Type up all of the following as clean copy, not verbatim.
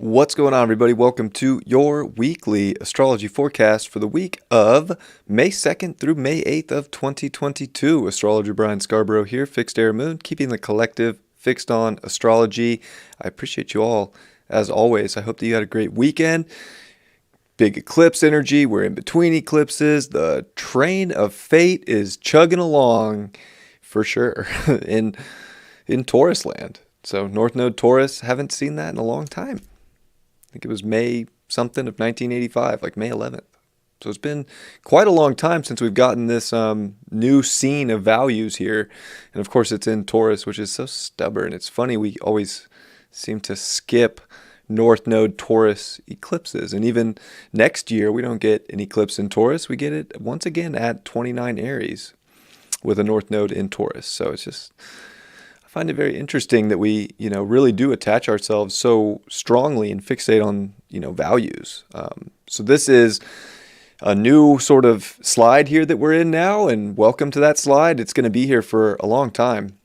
What's going on, everybody? Welcome to your weekly astrology forecast for the week of May 2nd through May 8th of 2022. Astrologer Brian Scarborough here, Fixed Air Moon, keeping the collective fixed on astrology. I appreciate you all, as always. I hope that you had a great weekend. Big eclipse energy. We're in between eclipses. The train of fate is chugging along, for sure, in Taurus land. So North Node Taurus, haven't seen that in a long time. I think it was May something of 1985, like May 11th. So it's been quite a long time since we've gotten this new scene of values here. And of course, it's in Taurus, which is so stubborn. It's funny, we always seem to skip North Node Taurus eclipses. And even next year, we don't get an eclipse in Taurus. We get it once again at 29 Aries with a North Node in Taurus. So it's just, I find it very interesting that we, really do attach ourselves so strongly and fixate on, values. So this is a new sort of slide here that we're in now, and welcome to that slide. It's going to be here for a long time.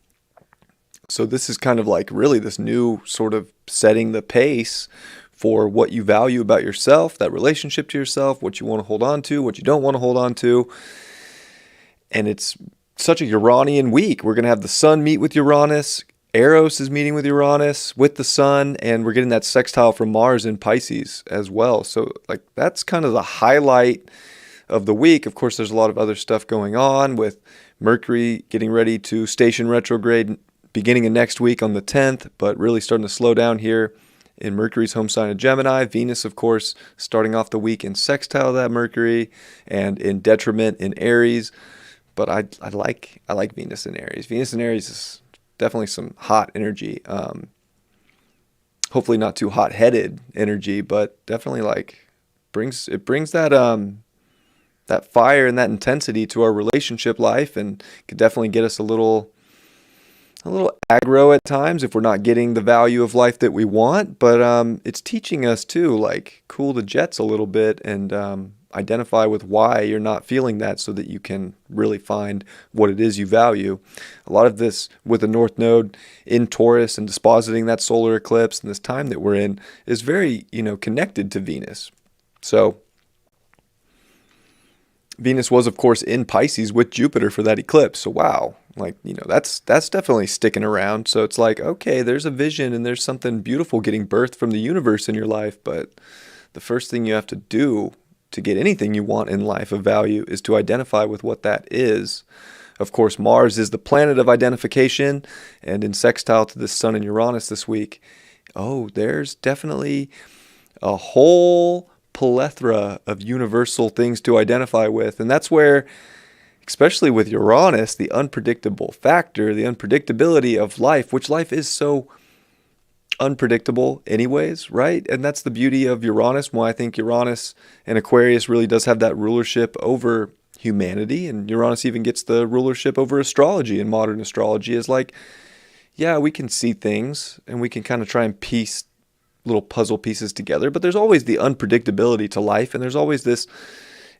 So this is kind of like really this new sort of setting the pace for what you value about yourself, that relationship to yourself, what you want to hold on to, what you don't want to hold on to. And it's such a Uranian week. We're going to have the sun meet with Uranus. Eros is meeting with Uranus with the sun, and we're getting that sextile from Mars in Pisces as well. So that's kind of the highlight of the week. Of course, there's a lot of other stuff going on with Mercury getting ready to station retrograde beginning of next week on the 10th, but really starting to slow down here in Mercury's home sign of Gemini. Venus, of course, starting off the week in sextile that Mercury and in detriment in Aries. But I like Venus in Aries. Venus in Aries is definitely some hot energy. Hopefully not too hot-headed energy, but definitely brings that that fire and that intensity to our relationship life, and could definitely get us a little aggro at times if we're not getting the value of life that we want. But it's teaching us to cool the jets a little bit and identify with why you're not feeling that, so that you can really find what it is you value. A lot of this with the North Node in Taurus and dispositing that solar eclipse and this time that we're in is very, connected to Venus. So Venus was, of course, in Pisces with Jupiter for that eclipse. So wow, that's definitely sticking around. So it's okay, there's a vision and there's something beautiful getting birthed from the universe in your life. But the first thing you have to do to get anything you want in life of value is to identify with what that is. Of course, Mars is the planet of identification, and in sextile to the Sun and Uranus this week, there's definitely a whole plethora of universal things to identify with. And that's where, especially with Uranus, the unpredictable factor, the unpredictability of life, which life is so unpredictable anyways, right? And that's the beauty of Uranus, why I think Uranus and Aquarius really does have that rulership over humanity. And Uranus even gets the rulership over astrology, and modern astrology is we can see things and we can kind of try and piece little puzzle pieces together, but there's always the unpredictability to life. And there's always this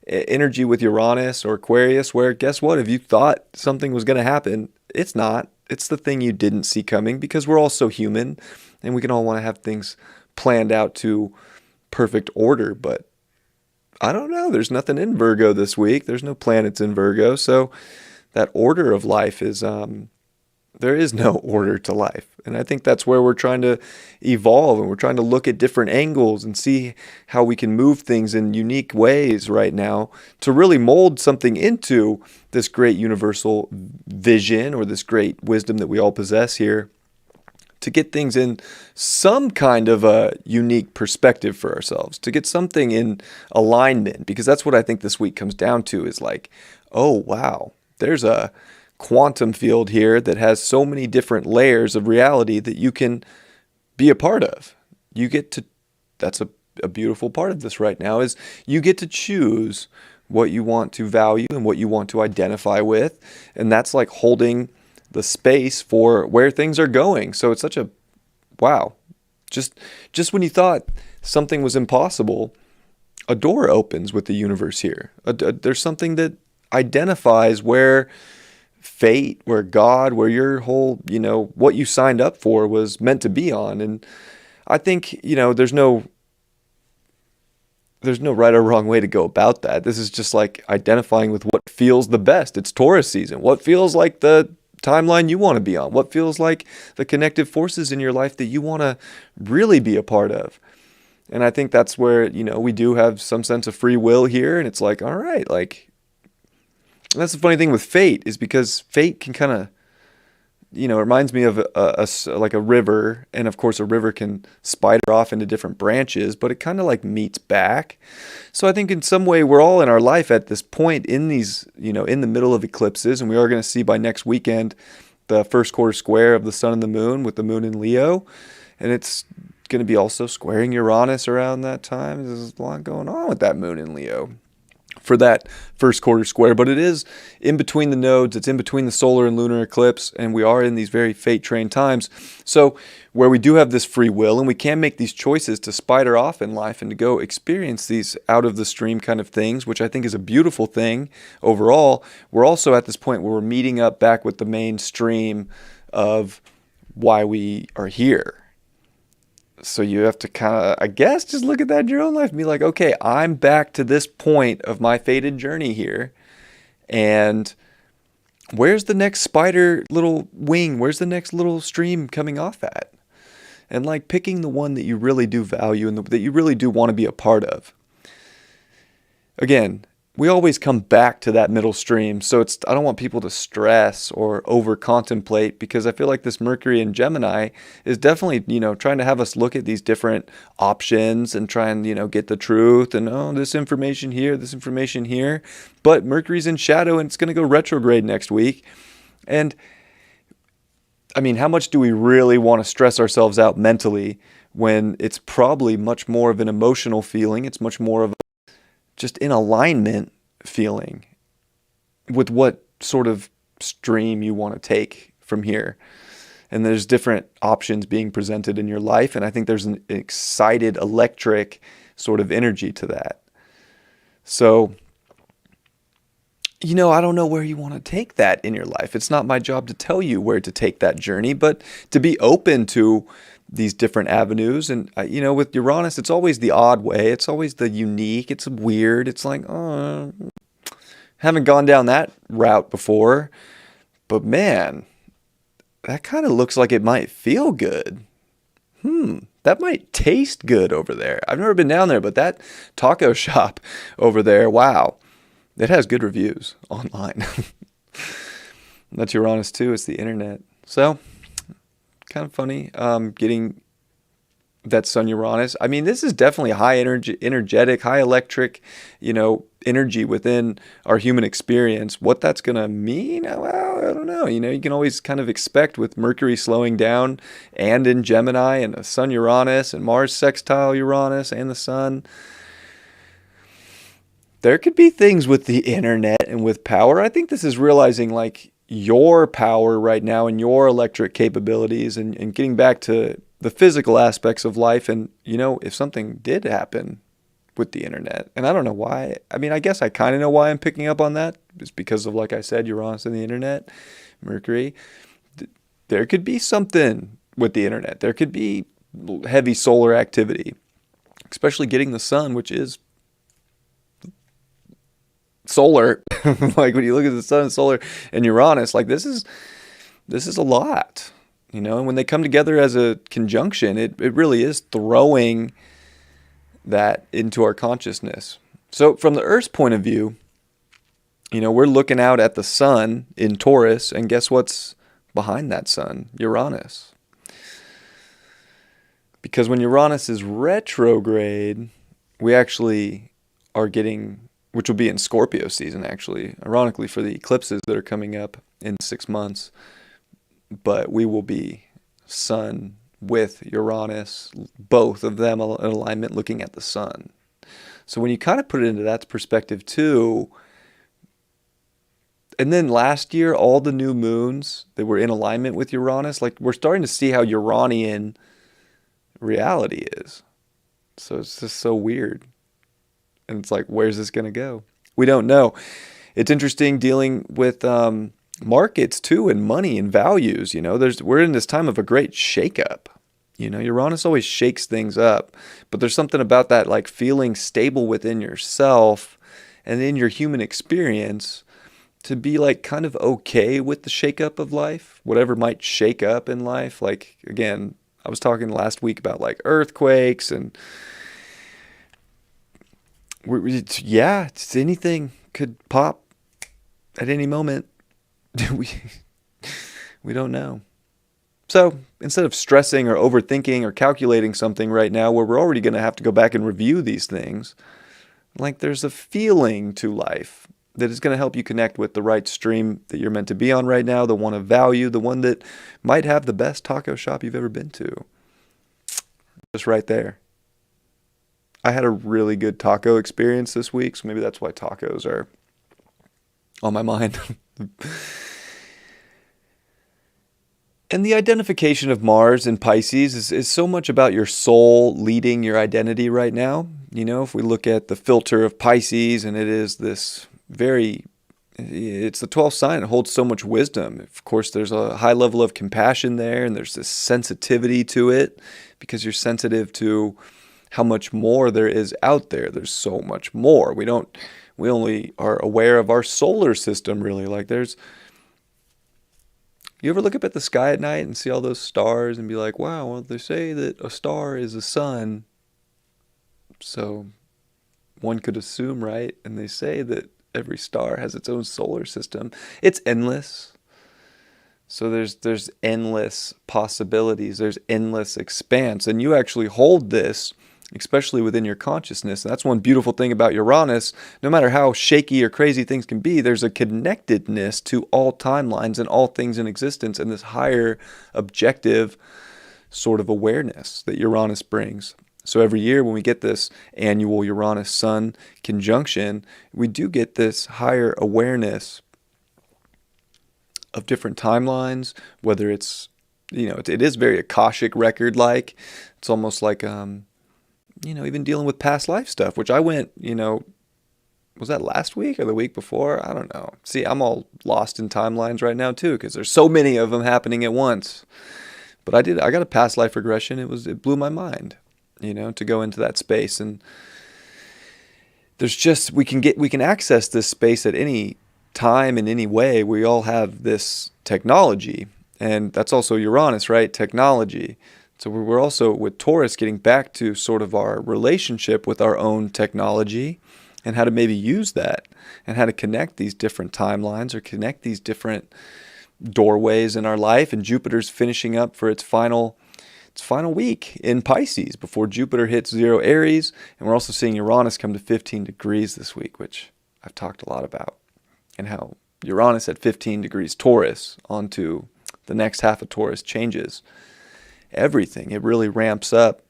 energy with Uranus or Aquarius where, guess what? If you thought something was going to happen, it's not. It's the thing you didn't see coming, because we're all so human and we can all want to have things planned out to perfect order. But I don't know. There's nothing in Virgo this week. There's no planets in Virgo. So that order of life is, there is no order to life. And I think that's where we're trying to evolve, and we're trying to look at different angles and see how we can move things in unique ways right now to really mold something into this great universal vision, or this great wisdom that we all possess here, to get things in some kind of a unique perspective for ourselves, to get something in alignment. Because that's what I think this week comes down to, is oh wow, there's a quantum field here that has so many different layers of reality that you can be a part of. You get to, that's a beautiful part of this right now, is you get to choose what you want to value and what you want to identify with. And that's holding the space for where things are going. So it's such a wow. Just when you thought something was impossible, a door opens with the universe here. There's something that identifies where fate, where God, where your whole, what you signed up for was meant to be on. And I think, there's no right or wrong way to go about that. This is just like identifying with what feels the best. It's Taurus season. What feels like the timeline you want to be on? What feels like the connective forces in your life that you want to really be a part of? And I think that's where, we do have some sense of free will here. And it's like, all right, like, that's the funny thing with fate, is because fate can kind of, it reminds me of like a river. And of course, a river can spider off into different branches, but it kind of like meets back. So I think in some way, we're all in our life at this point in these, in the middle of eclipses. And we are going to see by next weekend the first quarter square of the sun and the moon, with the moon in Leo. And it's going to be also squaring Uranus around that time. There's a lot going on with that moon in Leo for that first quarter square, but it is in between the nodes. It's in between the solar and lunar eclipse, and we are in these very fate-trained times. So where we do have this free will, and we can make these choices to spider off in life and to go experience these out-of-the-stream kind of things, which I think is a beautiful thing overall. We're also at this point where we're meeting up back with the mainstream of why we are here. So you have to kind of, I guess, just look at that in your own life and be like, okay, I'm back to this point of my fated journey here. And where's the next spider little wing? Where's the next little stream coming off at? And like picking the one that you really do value and that you really do want to be a part of. Again, we always come back to that middle stream. So I don't want people to stress or over contemplate, because I feel like this Mercury in Gemini is definitely, trying to have us look at these different options and try and, get the truth and, this information here, this information here. But Mercury's in shadow and it's going to go retrograde next week. And I mean, how much do we really want to stress ourselves out mentally when it's probably much more of an emotional feeling? It's much more of just in alignment feeling with what sort of stream you want to take from here. And there's different options being presented in your life. And I think there's an excited electric sort of energy to that. So, I don't know where you want to take that in your life. It's not my job to tell you where to take that journey, but to be open to these different avenues. And, with Uranus, it's always the odd way. It's always the unique. It's weird. It's like, haven't gone down that route before. But man, that kind of looks like it might feel good. That might taste good over there. I've never been down there, but that taco shop over there, wow, it has good reviews online. That's Uranus too. It's the internet. So kind of funny getting that Sun Uranus. I mean, this is definitely high energy, energetic, high electric, energy within our human experience. What that's going to mean, well, I don't know. You can always kind of expect with Mercury slowing down and in Gemini and a Sun Uranus and Mars sextile Uranus and the Sun. There could be things with the internet and with power. I think this is realizing like your power right now and your electric capabilities and getting back to the physical aspects of life. And, if something did happen with the internet, and I don't know why, I mean, I guess I kind of know why I'm picking up on that. It's because of, like I said, Uranus and the internet, Mercury. There could be something with the internet. There could be heavy solar activity, especially getting the sun, which is solar. Like when you look at the sun and solar and Uranus, like this is a lot, and when they come together as a conjunction, it really is throwing that into our consciousness. So from the Earth's point of view, we're looking out at the sun in Taurus, and guess what's behind that sun? Uranus. Because when Uranus is retrograde, we actually are getting, which will be in Scorpio season, actually, ironically, for the eclipses that are coming up in 6 months. But we will be Sun with Uranus, both of them in alignment looking at the sun. So when you kind of put it into that perspective too, And then last year, all the new moons that were in alignment with Uranus, like we're starting to see how Uranian reality is. So it's just so weird. And it's like, where's this going to go? We don't know. It's interesting dealing with markets too, and money and values. We're in this time of a great shakeup. Uranus always shakes things up, but there's something about that, like feeling stable within yourself and in your human experience to be like kind of okay with the shakeup of life, whatever might shake up in life. Like, again, I was talking last week about like earthquakes and anything could pop at any moment. We don't know. So instead of stressing or overthinking or calculating something right now where we're already going to have to go back and review these things, like there's a feeling to life that is going to help you connect with the right stream that you're meant to be on right now, the one of value, the one that might have the best taco shop you've ever been to. Just right there. I had a really good taco experience this week, so maybe that's why tacos are on my mind. And the identification of Mars in Pisces is so much about your soul leading your identity right now. If we look at the filter of Pisces, and it is this it's the 12th sign. It holds so much wisdom. Of course, there's a high level of compassion there, and there's this sensitivity to it because you're sensitive to how much more there is out there. There's so much more. We only are aware of our solar system, really. Like you ever look up at the sky at night and see all those stars and be like, wow, well, they say that a star is a sun. So one could assume, right? And they say that every star has its own solar system. It's endless. So there's endless possibilities. There's endless expanse. And you actually hold this, especially within your consciousness. And that's one beautiful thing about Uranus. No matter how shaky or crazy things can be, there's a connectedness to all timelines and all things in existence, and this higher objective sort of awareness that Uranus brings. So every year when we get this annual Uranus-Sun conjunction, we do get this higher awareness of different timelines, whether it's, it is very Akashic record-like. It's almost like, even dealing with past life stuff, which I went, was that last week or the week before? I don't know. See, I'm all lost in timelines right now too, because there's so many of them happening at once. But I got a past life regression. It blew my mind, to go into that space. And there's just, we can access this space at any time in any way. We all have this technology, and that's also Uranus, right? Technology. So we're also, with Taurus, getting back to sort of our relationship with our own technology and how to maybe use that and how to connect these different timelines or connect these different doorways in our life. And Jupiter's finishing up for its final week in Pisces before Jupiter hits 0 Aries. And we're also seeing Uranus come to 15 degrees this week, which I've talked a lot about, and how Uranus at 15 degrees Taurus onto the next half of Taurus changes everything. It really ramps up.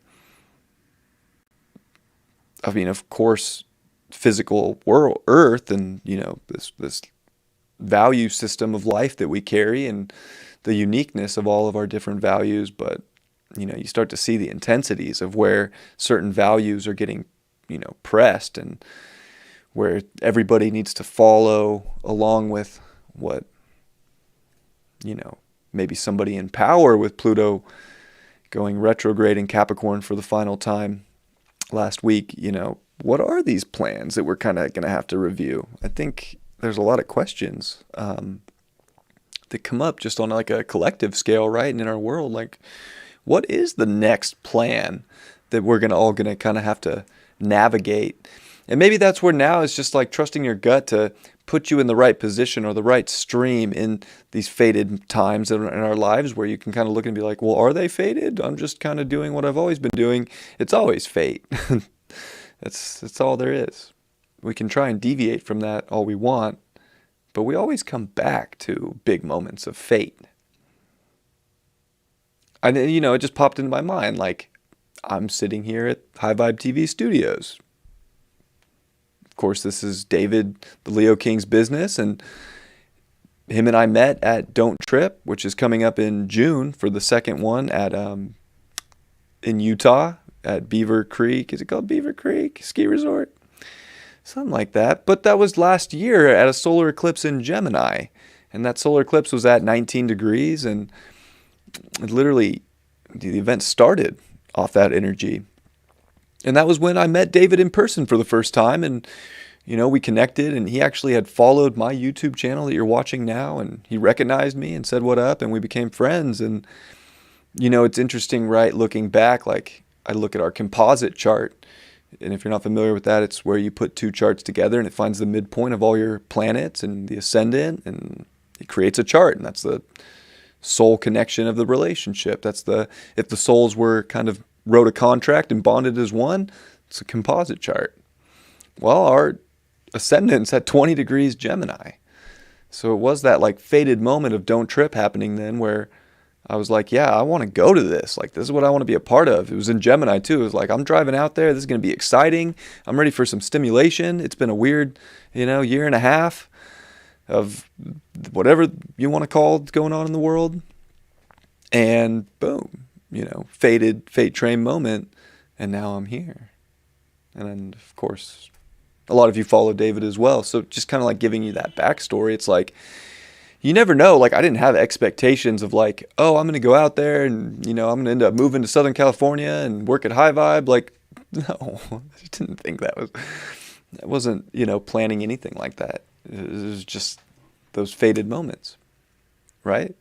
I mean, of course, physical world, Earth, and this value system of life that we carry, and the uniqueness of all of our different values. But you start to see the intensities of where certain values are getting pressed, and where everybody needs to follow along with what maybe somebody in power with Pluto going retrograde in Capricorn for the final time last week, what are these plans that we're kind of going to have to review? I think there's a lot of questions that come up just on like a collective scale, right? And in our world, like, what is the next plan that we're all going to kind of have to navigate? And maybe that's where now is just like trusting your gut to put you in the right position or the right stream in these fated times in our lives, where you can kind of look and be like, well, are they fated? I'm just kind of doing what I've always been doing. It's always fate. That's all there is. We can try and deviate from that all we want, but we always come back to big moments of fate. And it just popped into my mind, like, I'm sitting here at High Vibe TV Studios. Of course, this is David, the Leo King's business, and him and I met at Don't Trip, which is coming up in June for the second one at in Utah at Beaver Creek. Is it called Beaver Creek Ski Resort? Something like that. But that was last year at a solar eclipse in Gemini. And that solar eclipse was at 19 degrees. And literally, the event started off that energy. And that was when I met David in person for the first time. And, we connected. And he actually had followed my YouTube channel that you're watching now. And he recognized me and said, "What up?" And we became friends. And, it's interesting, right? Looking back, like I look at our composite chart. And if you're not familiar with that, it's where you put two charts together and it finds the midpoint of all your planets and the ascendant, and it creates a chart. And that's the soul connection of the relationship. If the souls were kind of wrote a contract and bonded as one, it's a composite chart. Well, our ascendant's at 20 degrees Gemini. So it was that like fated moment of Don't Trip happening then where I was like, yeah, I want to go to this. Like, this is what I want to be a part of. It was in Gemini, too. It was like, I'm driving out there. This is going to be exciting. I'm ready for some stimulation. It's been a weird, year and a half of whatever you want to call it going on in the world. And boom, fate train moment. And now I'm here. And of course, a lot of you follow David as well. So just kind of like giving you that backstory. It's like, you never know. Like, I didn't have expectations of like, oh, I'm going to go out there and, I'm going to end up moving to Southern California and work at High Vibe. Like, no, I didn't think that wasn't, planning anything like that. It was just those fated moments, right?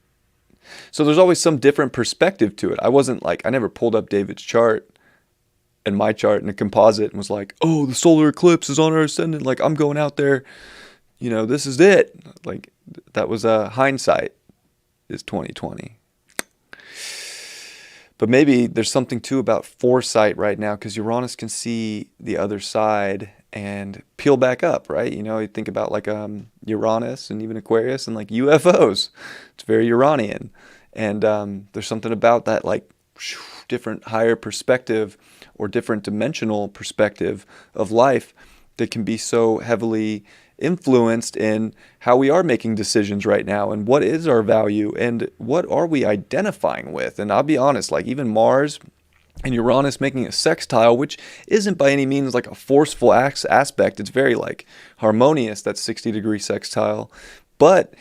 So there's always some different perspective to it. I never pulled up David's chart and my chart in a composite and was like, oh, the solar eclipse is on our ascendant. Like, I'm going out there, this is it. Like, that was hindsight is 2020. But maybe there's something too about foresight right now, because Uranus can see the other side and peel back up, right? You think about like Uranus and even Aquarius and like UFOs. It's very Uranian. And there's something about that like different higher perspective or different dimensional perspective of life that can be so heavily influenced in how we are making decisions right now and what is our value and what are we identifying with. And I'll be honest, like even Mars and Uranus making a sextile, which isn't by any means like a forceful aspect. It's very like harmonious, that 60-degree sextile, but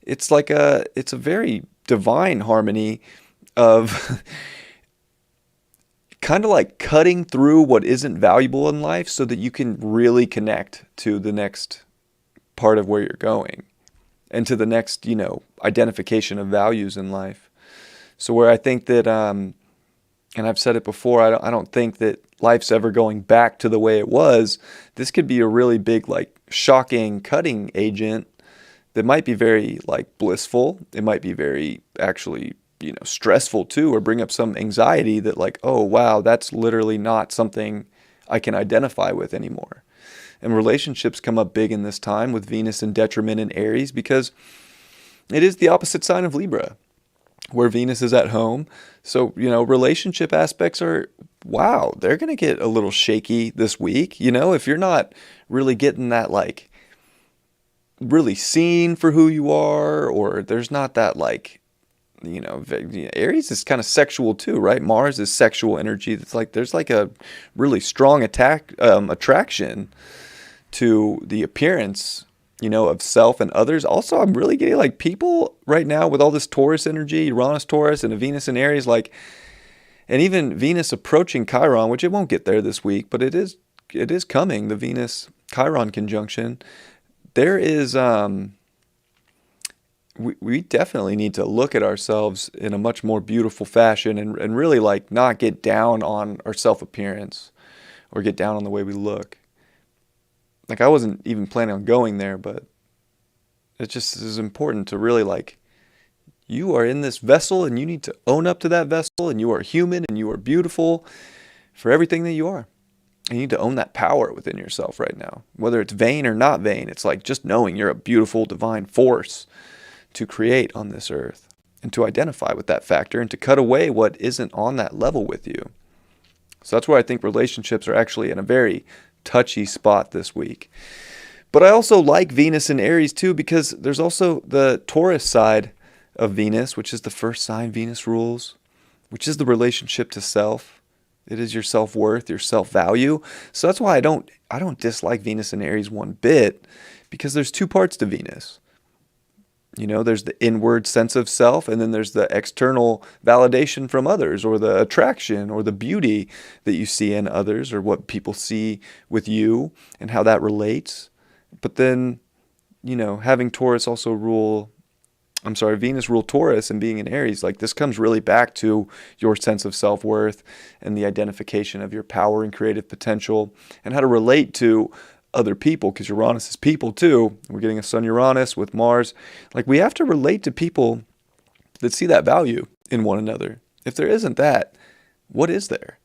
it's a very divine harmony of kind of like cutting through what isn't valuable in life so that you can really connect to the next part of where you're going and to the next, identification of values in life. So where I think that, and I've said it before, I don't think that life's ever going back to the way it was. This could be a really big, like shocking cutting agent that might be very like blissful. It might be very actually, stressful too, or bring up some anxiety that like, oh, wow, that's literally not something I can identify with anymore. And relationships come up big in this time with Venus in detriment in Aries because it is the opposite sign of Libra, where Venus is at home. So, relationship aspects are, wow, they're going to get a little shaky this week. If you're not really getting that, like, really seen for who you are, or there's not that, like, Aries is kind of sexual too, right? Mars is sexual energy. It's like there's like a really strong attraction to the appearance, of self and others. Also, I'm really getting like people right now with all this Taurus energy, Uranus, Taurus, and a Venus in Aries, like, and even Venus approaching Chiron, which it won't get there this week, but it is coming. The Venus Chiron conjunction. There is, we definitely need to look at ourselves in a much more beautiful fashion and really like not get down on our self-appearance or get down on the way we look. Like, I wasn't even planning on going there, but it just is important to really like, you are in this vessel and you need to own up to that vessel, and you are human and you are beautiful for everything that you are. And you need to own that power within yourself right now, whether it's vain or not vain. It's like just knowing you're a beautiful divine force to create on this earth and to identify with that factor and to cut away what isn't on that level with you. So that's where I think relationships are actually in a very touchy spot this week. But I also like Venus in Aries too, because there's also the Taurus side of Venus, which is the first sign Venus rules, which is the relationship to self. It is your self-worth, your self-value. So that's why I don't dislike Venus in Aries one bit, because there's two parts to Venus. You know, there's the inward sense of self, and then there's the external validation from others, or the attraction or the beauty that you see in others, or what people see with you and how that relates. But then, you know, having Venus rule Taurus and being in Aries, like this comes really back to your sense of self-worth and the identification of your power and creative potential and how to relate to other people, because Uranus is people too. We're getting a Sun Uranus with Mars. Like, we have to relate to people that see that value in one another. If there isn't that, what is there?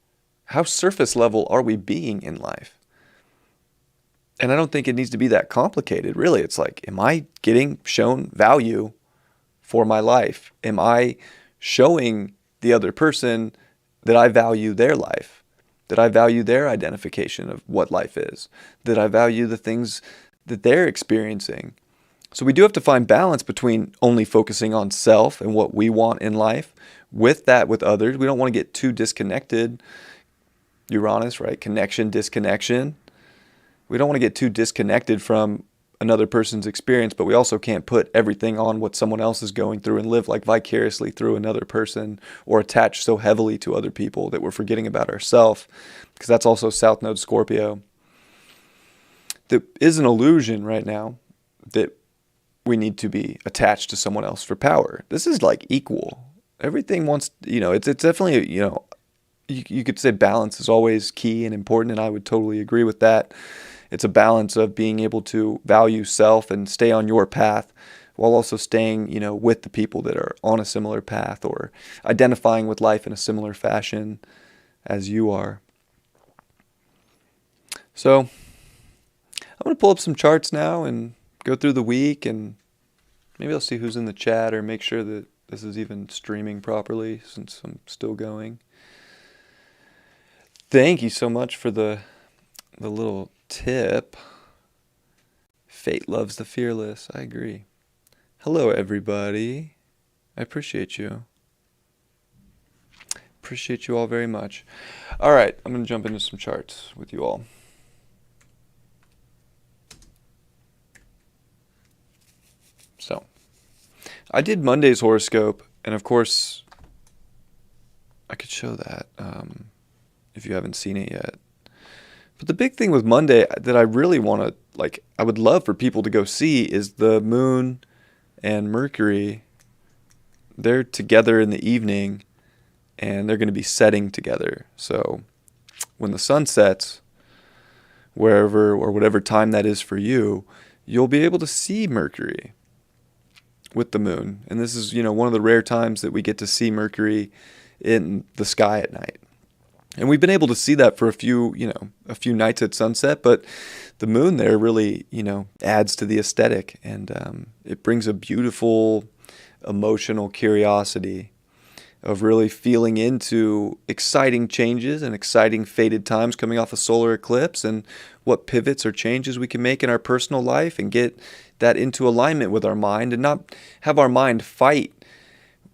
How surface level are we being in life? And I don't think it needs to be that complicated. Really, it's like, am I getting shown value for my life? Am I showing the other person that I value their life? That I value their identification of what life is? That I value the things that they're experiencing? So we do have to find balance between only focusing on self and what we want in life with others. We don't want to get too disconnected. Uranus, right? Connection, disconnection. We don't want to get too disconnected from another person's experience, but we also can't put everything on what someone else is going through and live like vicariously through another person, or attach so heavily to other people that we're forgetting about ourselves, because that's also South Node Scorpio. There is an illusion right now that we need to be attached to someone else for power. This is like equal. Everything wants, you know, it's definitely, you know, you could say balance is always key and important, and I would totally agree with that. It's a balance of being able to value self and stay on your path while also staying, you know, with the people that are on a similar path or identifying with life in a similar fashion as you are. So I'm going to pull up some charts now and go through the week, and maybe I'll see who's in the chat or make sure that this is even streaming properly since I'm still going. Thank you so much for the little tip. Fate loves the fearless. I agree. Hello, everybody. I appreciate you. Appreciate you all very much. All right, I'm going to jump into some charts with you all. So, I did Monday's horoscope, and of course, I could show that if you haven't seen it yet. But the big thing with Monday that I really want to, like, I would love for people to go see is the moon and Mercury. They're together in the evening, and they're going to be setting together. So when the sun sets, wherever or whatever time that is for you, you'll be able to see Mercury with the moon. And this is, you know, one of the rare times that we get to see Mercury in the sky at night. And we've been able to see that for a few nights at sunset, but the moon there really, you know, adds to the aesthetic, and it brings a beautiful emotional curiosity of really feeling into exciting changes and exciting fated times coming off a solar eclipse, and what pivots or changes we can make in our personal life and get that into alignment with our mind, and not have our mind fight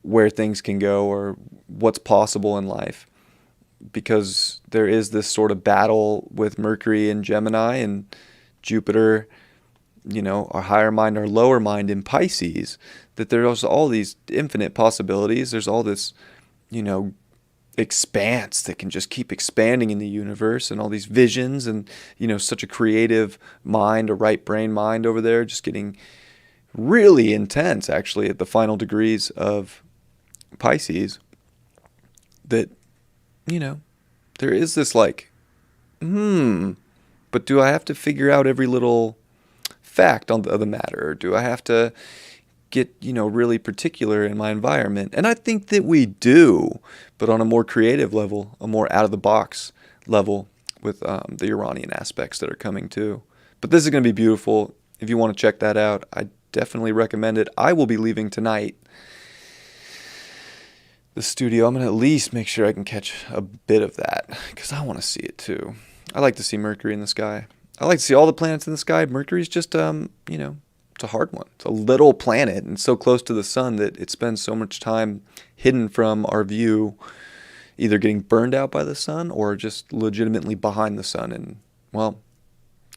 where things can go or what's possible in life. Because there is this sort of battle with Mercury in Gemini and Jupiter, you know, our higher mind, our lower mind in Pisces, that there's all these infinite possibilities. There's all this, you know, expanse that can just keep expanding in the universe, and all these visions, and, you know, such a creative mind, a right brain mind over there, just getting really intense actually at the final degrees of Pisces, that, you know, there is this like, but do I have to figure out every little fact on the matter? Or do I have to get, you know, really particular in my environment? And I think that we do, but on a more creative level, a more out of the box level, with the Uranian aspects that are coming too. But this is going to be beautiful. If you want to check that out, I definitely recommend it. I will be leaving tonight the studio. I'm going to at least make sure I can catch a bit of that, because I want to see it too. I like to see Mercury in the sky. I like to see all the planets in the sky. Mercury's just, it's a hard one. It's a little planet and so close to the sun that it spends so much time hidden from our view, either getting burned out by the sun or just legitimately behind the sun. And, well,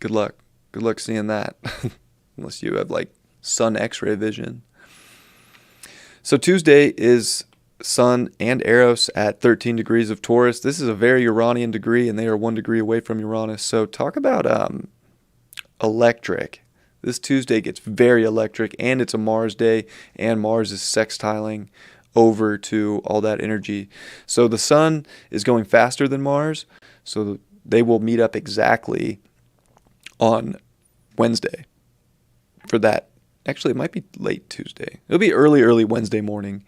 good luck. Good luck seeing that. Unless you have like sun X-ray vision. So Tuesday is Sun and Eros at 13 degrees of Taurus. This is a very Uranian degree, and they are 1 degree away from Uranus. So talk about electric. This Tuesday gets very electric, and it's a Mars day, and Mars is sextiling over to all that energy. So the Sun is going faster than Mars, so they will meet up exactly on Wednesday for that. Actually, it might be late Tuesday. It'll be early Wednesday morning,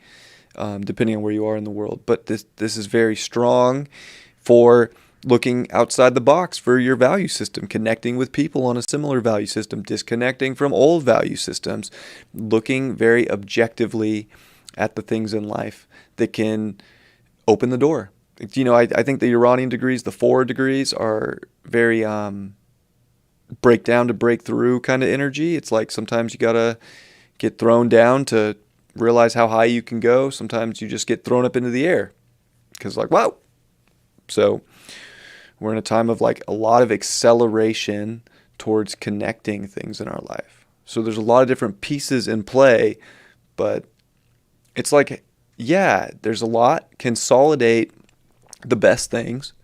depending on where you are in the world. But this is very strong for looking outside the box for your value system, connecting with people on a similar value system, disconnecting from old value systems, looking very objectively at the things in life that can open the door. I think the Uranian degrees, the 4 degrees, are very break down to break through kind of energy. It's like sometimes you gotta get thrown down to realize how high you can go. Sometimes you just get thrown up into the air because like, wow. So we're in a time of like a lot of acceleration towards connecting things in our life. So there's a lot of different pieces in play, but it's like, yeah, there's a lot. Consolidate the best things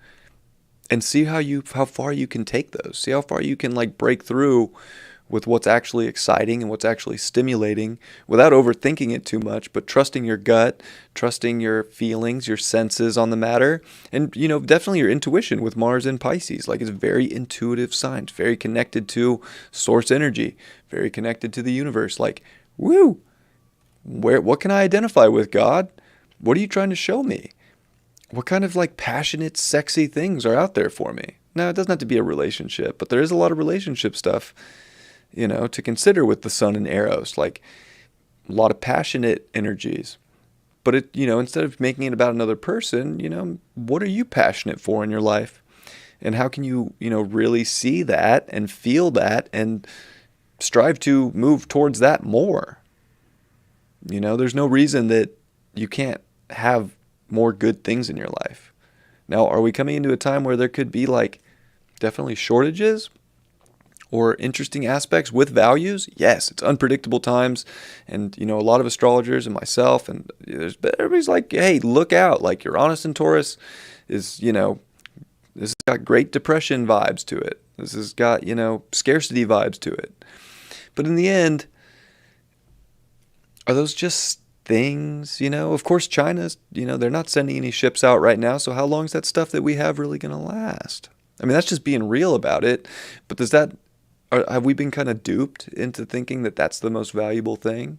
and see how far you can take those. See how far you can like break through with what's actually exciting and what's actually stimulating without overthinking it too much, but trusting your gut, trusting your feelings, your senses on the matter, and definitely your intuition with Mars in Pisces. Like, it's very intuitive sign, very connected to source energy, very connected to the universe. Like, woo, what can I identify with, God? What are you trying to show me? What kind of like passionate, sexy things are out there for me? Now, it doesn't have to be a relationship, but there is a lot of relationship stuff, to consider with the Sun and Eros, like a lot of passionate energies. But instead of making it about another person, what are you passionate for in your life? And how can you, really see that and feel that and strive to move towards that more? There's no reason that you can't have more good things in your life. Now, are we coming into a time where there could be like definitely shortages or interesting aspects with values? Yes, it's unpredictable times. And, a lot of astrologers and myself, and everybody's like, hey, look out. Like Uranus and Taurus is, this has got Great Depression vibes to it. This has got, scarcity vibes to it. But in the end, are those just things? Of course, China's, they're not sending any ships out right now. So how long is that stuff that we have really going to last? I mean, that's just being real about it. But have we been kind of duped into thinking that that's the most valuable thing?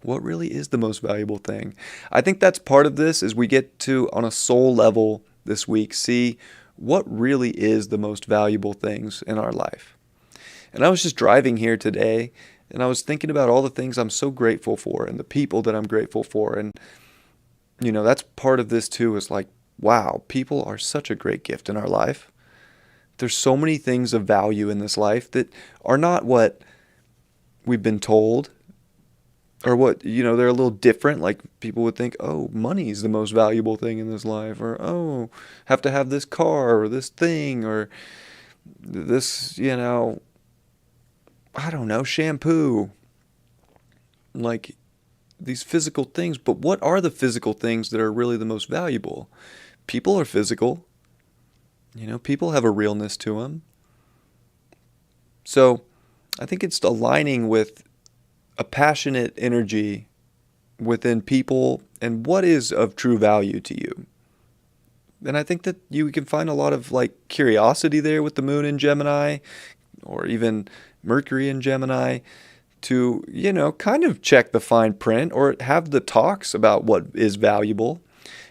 What really is the most valuable thing? I think that's part of this, is we get to, on a soul level this week, see what really is the most valuable things in our life. And I was just driving here today, and I was thinking about all the things I'm so grateful for and the people that I'm grateful for. And, that's part of this too, is like, wow, people are such a great gift in our life. There's so many things of value in this life that are not what we've been told, or what, they're a little different. Like people would think, oh, money is the most valuable thing in this life, or, oh, have to have this car or this thing or this, I don't know, shampoo, like these physical things. But what are the physical things that are really the most valuable? People are physical. People have a realness to them. So I think it's aligning with a passionate energy within people and what is of true value to you. And I think that you can find a lot of like curiosity there with the moon in Gemini, or even Mercury in Gemini, to, kind of check the fine print or have the talks about what is valuable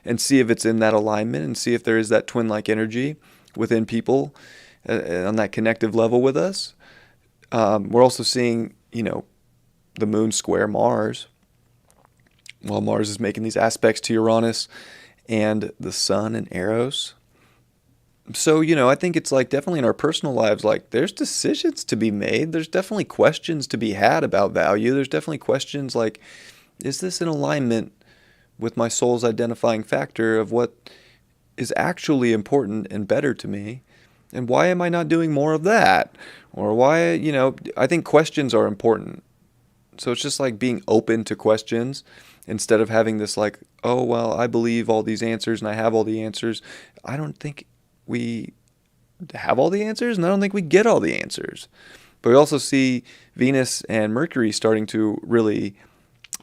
and see if it's in that alignment and see if there is that twin-like energy within people on that connective level with us. We're also seeing, the moon square Mars, while Mars is making these aspects to Uranus and the Sun and Eros. So, I think it's like definitely in our personal lives, like there's decisions to be made. There's definitely questions to be had about value. There's definitely questions like, is this in alignment with my soul's identifying factor of what is actually important and better to me? And why am I not doing more of that? Or why, I think questions are important. So it's just like being open to questions instead of having this like, oh, well, I believe all these answers and I have all the answers. I don't think we have all the answers, and I don't think we get all the answers. But we also see Venus and Mercury starting to really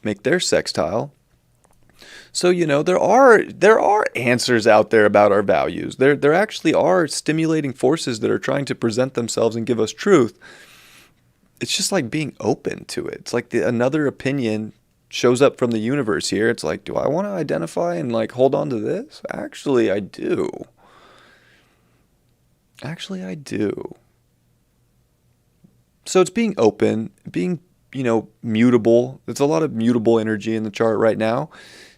make their sextile. So, there are answers out there about our values. There actually are stimulating forces that are trying to present themselves and give us truth. It's just like being open to it. It's like another opinion shows up from the universe here. It's like, do I want to identify and like hold on to this? Actually, I do. Actually, I do. So it's being open, being, mutable. There's a lot of mutable energy in the chart right now.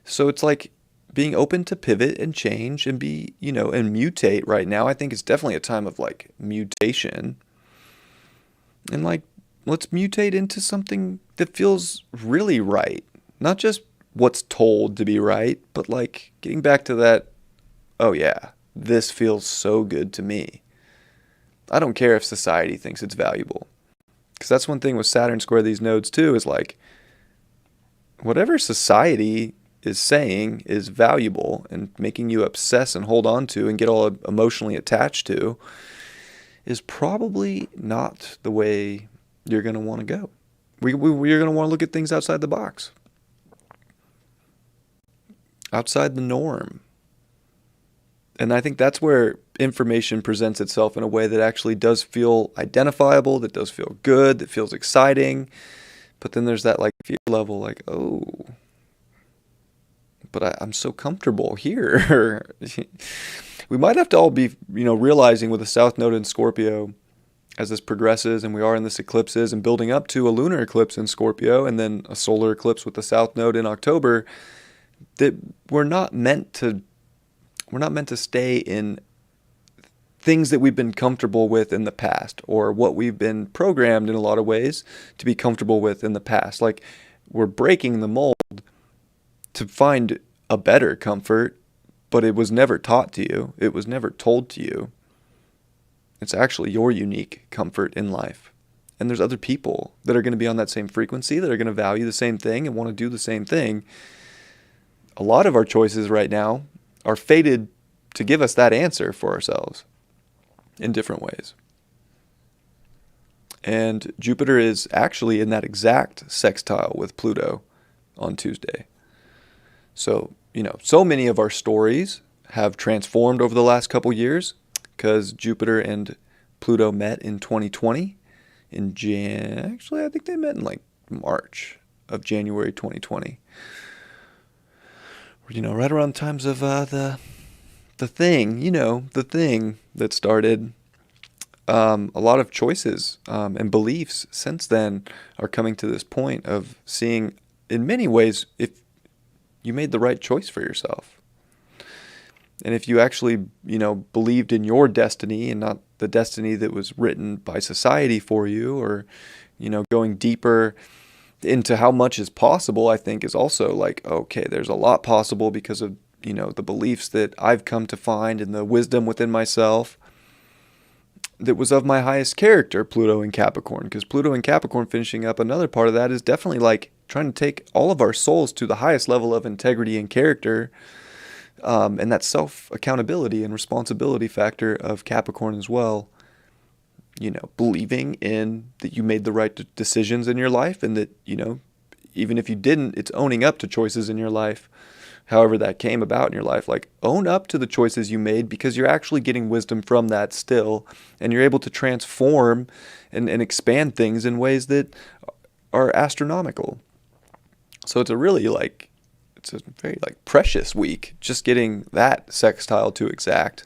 So it's like being open to pivot and change and be, and mutate right now. I think it's definitely a time of like mutation. And like, let's mutate into something that feels really right. Not just what's told to be right, but like getting back to that, oh yeah, this feels so good to me. I don't care if society thinks it's valuable. Because that's one thing with Saturn square these nodes too, is like whatever society is saying is valuable and making you obsess and hold on to and get all emotionally attached to is probably not the way you're going to want to go. You're going to want to look at things outside the box, outside the norm. And I think that's where information presents itself in a way that actually does feel identifiable, that does feel good, that feels exciting. But then there's that like fear level, like, oh, but I'm so comfortable here. We might have to all be, realizing with the South Node in Scorpio as this progresses and we are in this eclipses and building up to a lunar eclipse in Scorpio and then a solar eclipse with the South Node in October, that we're not meant to stay in things that we've been comfortable with in the past or what we've been programmed in a lot of ways to be comfortable with in the past. Like we're breaking the mold to find a better comfort, but it was never taught to you. It was never told to you. It's actually your unique comfort in life. And there's other people that are going to be on that same frequency, that are going to value the same thing and want to do the same thing. A lot of our choices right now are fated to give us that answer for ourselves in different ways. And Jupiter is actually in that exact sextile with Pluto on Tuesday. So, so many of our stories have transformed over the last couple years because Jupiter and Pluto met in 2020 actually I think they met in like March of January 2020. Right around the times of the thing, the thing that started. A lot of choices and beliefs since then are coming to this point of seeing, in many ways, if you made the right choice for yourself. And if you actually, believed in your destiny and not the destiny that was written by society for you, or, going deeper into how much is possible, I think is also like, okay, there's a lot possible because of, the beliefs that I've come to find and the wisdom within myself that was of my highest character, Pluto in Capricorn. Because Pluto in Capricorn, finishing up another part of that, is definitely like trying to take all of our souls to the highest level of integrity and character. And that self-accountability and responsibility factor of Capricorn as well. Believing in that you made the right decisions in your life and that, even if you didn't, it's owning up to choices in your life. However that came about in your life, like own up to the choices you made because you're actually getting wisdom from that still. And you're able to transform and expand things in ways that are astronomical. So it's a very precious week, just getting that sextile to exact.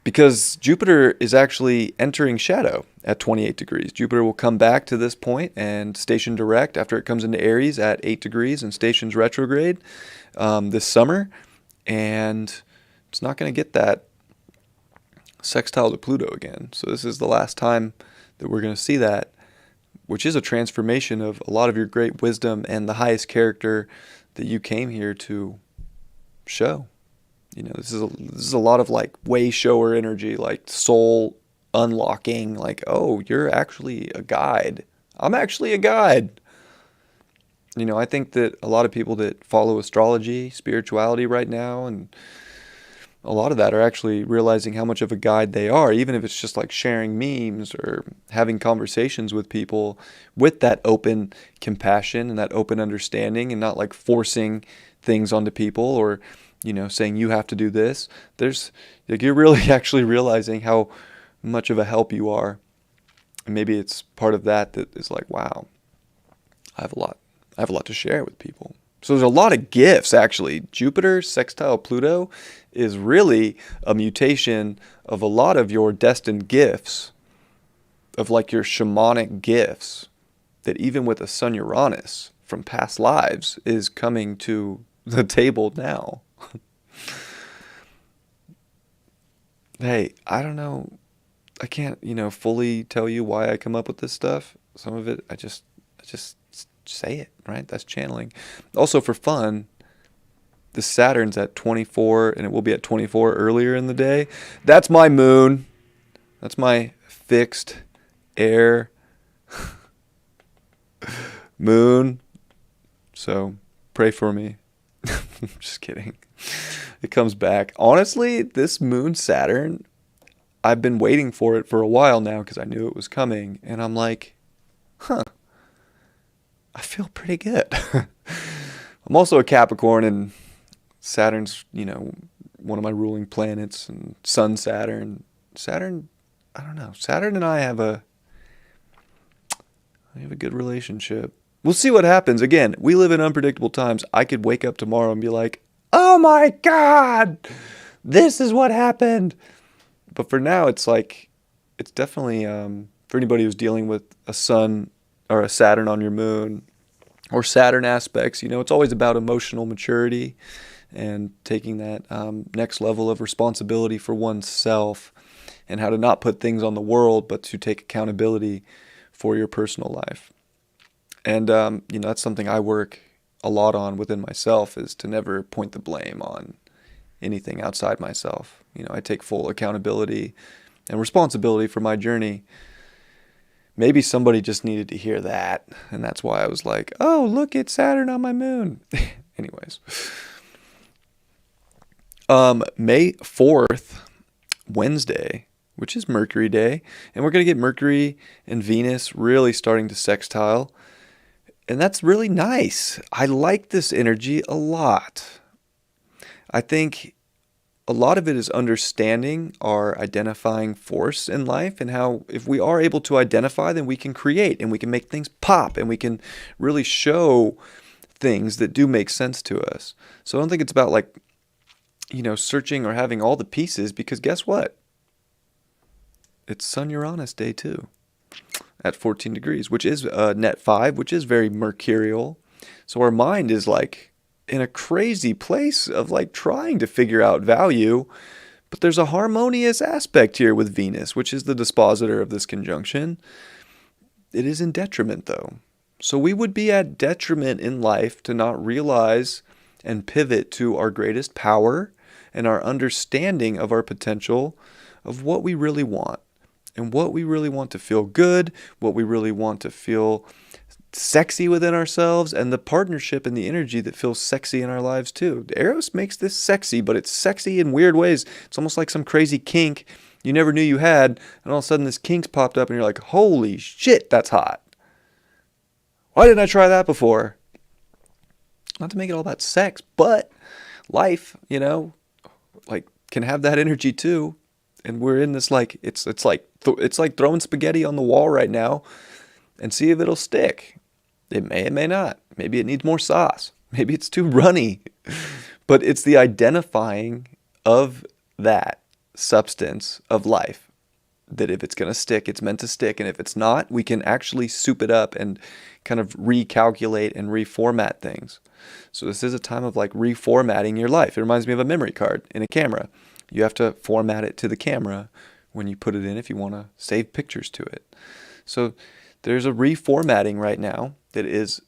Because Jupiter is actually entering shadow at 28 degrees. Jupiter will come back to this point and station direct after it comes into Aries at 8 degrees and stations retrograde this summer. And it's not going to get that sextile to Pluto again. So this is the last time that we're going to see that, which is a transformation of a lot of your great wisdom and the highest character that you came here to show. This is a lot of like way shower energy, like soul unlocking, like, oh, you're actually a guide. I'm actually a guide. I think that a lot of people that follow astrology, spirituality right now, and a lot of that are actually realizing how much of a guide they are, even if it's just like sharing memes or having conversations with people with that open compassion and that open understanding, and not like forcing things onto people or, saying you have to do this. You're really actually realizing how much of a help you are. And maybe it's part of that is like, wow, I have a lot to share with people. So there's a lot of gifts, actually. Jupiter sextile Pluto is really a mutation of a lot of your destined gifts, of like your shamanic gifts, that even with a Sun Uranus from past lives is coming to the table now. Hey, I don't know. I can't, fully tell you why I come up with this stuff. Some of it, I just say it, right? That's channeling. Also, for fun, the Saturn's at 24, and it will be at 24 earlier in the day. That's my moon. That's my fixed air moon. So pray for me. Just kidding. It comes back. Honestly, this moon Saturn, I've been waiting for it for a while now because I knew it was coming. And I'm like, I feel pretty good. I'm also a Capricorn, and Saturn's, one of my ruling planets, and Sun Saturn. Saturn, I don't know. Saturn and I have a good relationship. We'll see what happens. Again, we live in unpredictable times. I could wake up tomorrow and be like, oh my God, this is what happened. But for now, it's like, it's definitely, for anybody who's dealing with a Sun or a Saturn on your moon, or Saturn aspects, it's always about emotional maturity and taking that next level of responsibility for oneself, and how to not put things on the world, but to take accountability for your personal life. And, that's something I work a lot on within myself, is to never point the blame on anything outside myself. I take full accountability and responsibility for my journey. Maybe somebody just needed to hear that, and that's why I was like, oh, look, it's Saturn on my moon. Anyways. May 4th, Wednesday, which is Mercury Day, and we're going to get Mercury and Venus really starting to sextile, and that's really nice. I like this energy a lot. I think a lot of it is understanding our identifying force in life, and how if we are able to identify, then we can create, and we can make things pop, and we can really show things that do make sense to us. So I don't think it's about like, searching or having all the pieces, because guess what? It's Sun Uranus day too at 14 degrees, which is net 5, which is very mercurial. So our mind is like in a crazy place of like trying to figure out value, but there's a harmonious aspect here with Venus, which is the dispositor of this conjunction. It is in detriment though. So we would be at detriment in life to not realize and pivot to our greatest power and our understanding of our potential, of what we really want, and what we really want to feel good, what we really want to feel sexy within ourselves, and the partnership and the energy that feels sexy in our lives too. Eros makes this sexy, but it's sexy in weird ways. It's almost like some crazy kink you never knew you had, and all of a sudden this kink's popped up and you're like, holy shit, that's hot. Why didn't I try that before? Not to make it all about sex, but life, like can have that energy too. And we're in this like, it's like throwing spaghetti on the wall right now and see if it'll stick. It may not. Maybe it needs more sauce. Maybe it's too runny. But it's the identifying of that substance of life, that if it's going to stick, it's meant to stick. And if it's not, we can actually soup it up and kind of recalculate and reformat things. So this is a time of like reformatting your life. It reminds me of a memory card in a camera. You have to format it to the camera when you put it in if you want to save pictures to it. So there's a reformatting right now that is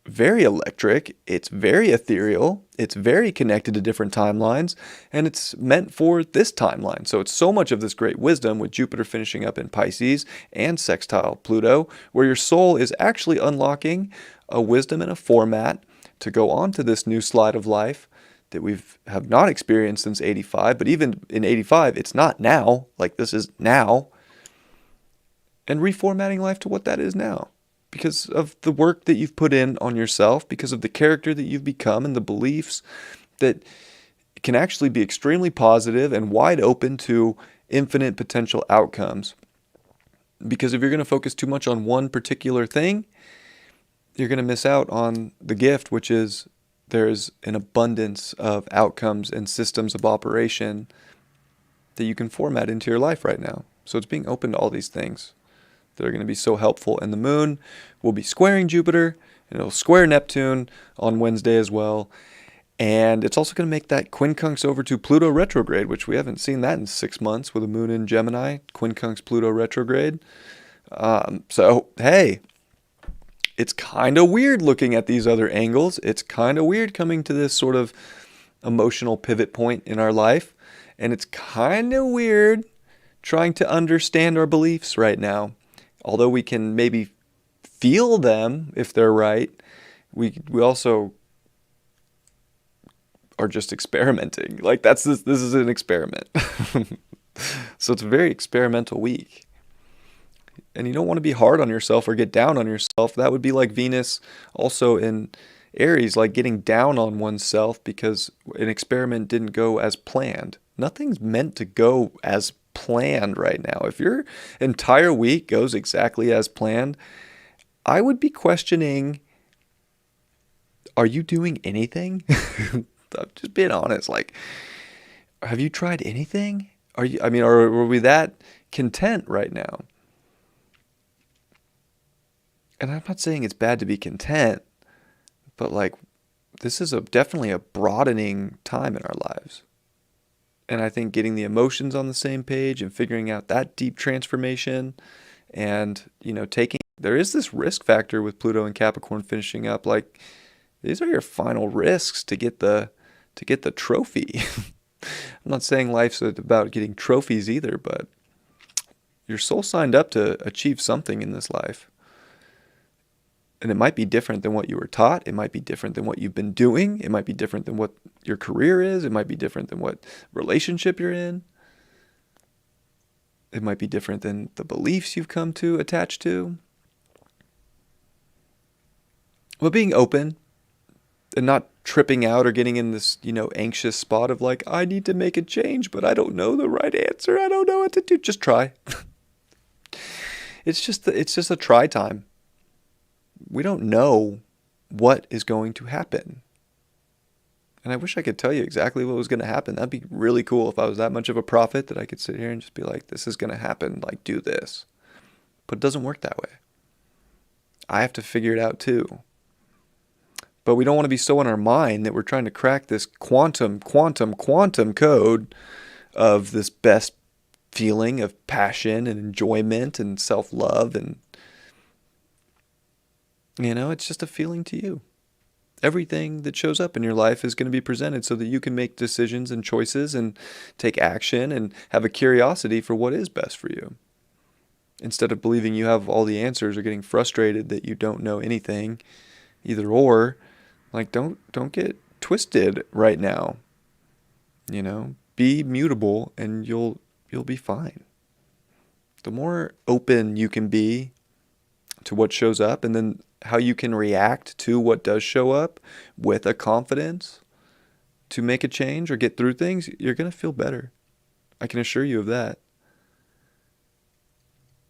very electric, it's very ethereal, it's very connected to different timelines, and it's meant for this timeline. So it's so much of this great wisdom with Jupiter finishing up in Pisces and sextile Pluto, where your soul is actually unlocking a wisdom and a format to go on to this new slide of life that have not experienced since 85, but even in 85, it's not now, like this is now, and reformatting life to what that is now. Because of the work that you've put in on yourself, because of the character that you've become and the beliefs that can actually be extremely positive and wide open to infinite potential outcomes. Because if you're going to focus too much on one particular thing, you're going to miss out on the gift, which is there's an abundance of outcomes and systems of operation that you can format into your life right now. So it's being open to all these things that are going to be so helpful. And the moon will be squaring Jupiter, and it'll square Neptune on Wednesday as well. And it's also going to make that quincunx over to Pluto retrograde, which we haven't seen that in 6 months with a moon in Gemini, quincunx Pluto retrograde. So, hey, it's kind of weird looking at these other angles. It's kind of weird coming to this sort of emotional pivot point in our life. And it's kind of weird trying to understand our beliefs right now. Although we can maybe feel them if they're right, we also are just experimenting. Like this is an experiment. So it's a very experimental week. And you don't want to be hard on yourself or get down on yourself. That would be like Venus also in Aries, like getting down on oneself because an experiment didn't go as planned. Nothing's meant to go as planned right now. If your entire week goes exactly as planned, I would be questioning, are you doing anything? I'm just being honest. Like, have you tried anything? Are we that content right now? And I'm not saying it's bad to be content, but like, this is definitely a broadening time in our lives. And I think getting the emotions on the same page and figuring out that deep transformation and, there is this risk factor with Pluto and Capricorn finishing up. Like, these are your final risks to get the trophy. I'm not saying life's about getting trophies either, but your soul signed up to achieve something in this life. And it might be different than what you were taught. It might be different than what you've been doing. It might be different than what your career is. It might be different than what relationship you're in. It might be different than the beliefs you've come to attach to. But being open and not tripping out or getting in this, anxious spot of like, I need to make a change, but I don't know the right answer. I don't know what to do. Just try. It's just a try time. We don't know what is going to happen. And I wish I could tell you exactly what was going to happen. That'd be really cool if I was that much of a prophet that I could sit here and just be like, this is going to happen, like do this. But it doesn't work that way. I have to figure it out too. But we don't want to be so in our mind that we're trying to crack this quantum code of this best feeling of passion and enjoyment and self-love. And, it's just a feeling to you. Everything that shows up in your life is going to be presented so that you can make decisions and choices and take action and have a curiosity for what is best for you. Instead of believing you have all the answers or getting frustrated that you don't know anything, either or, like don't get twisted right now. Be mutable and you'll be fine. The more open you can be to what shows up and then how you can react to what does show up with a confidence to make a change or get through things, you're going to feel better. I can assure you of that.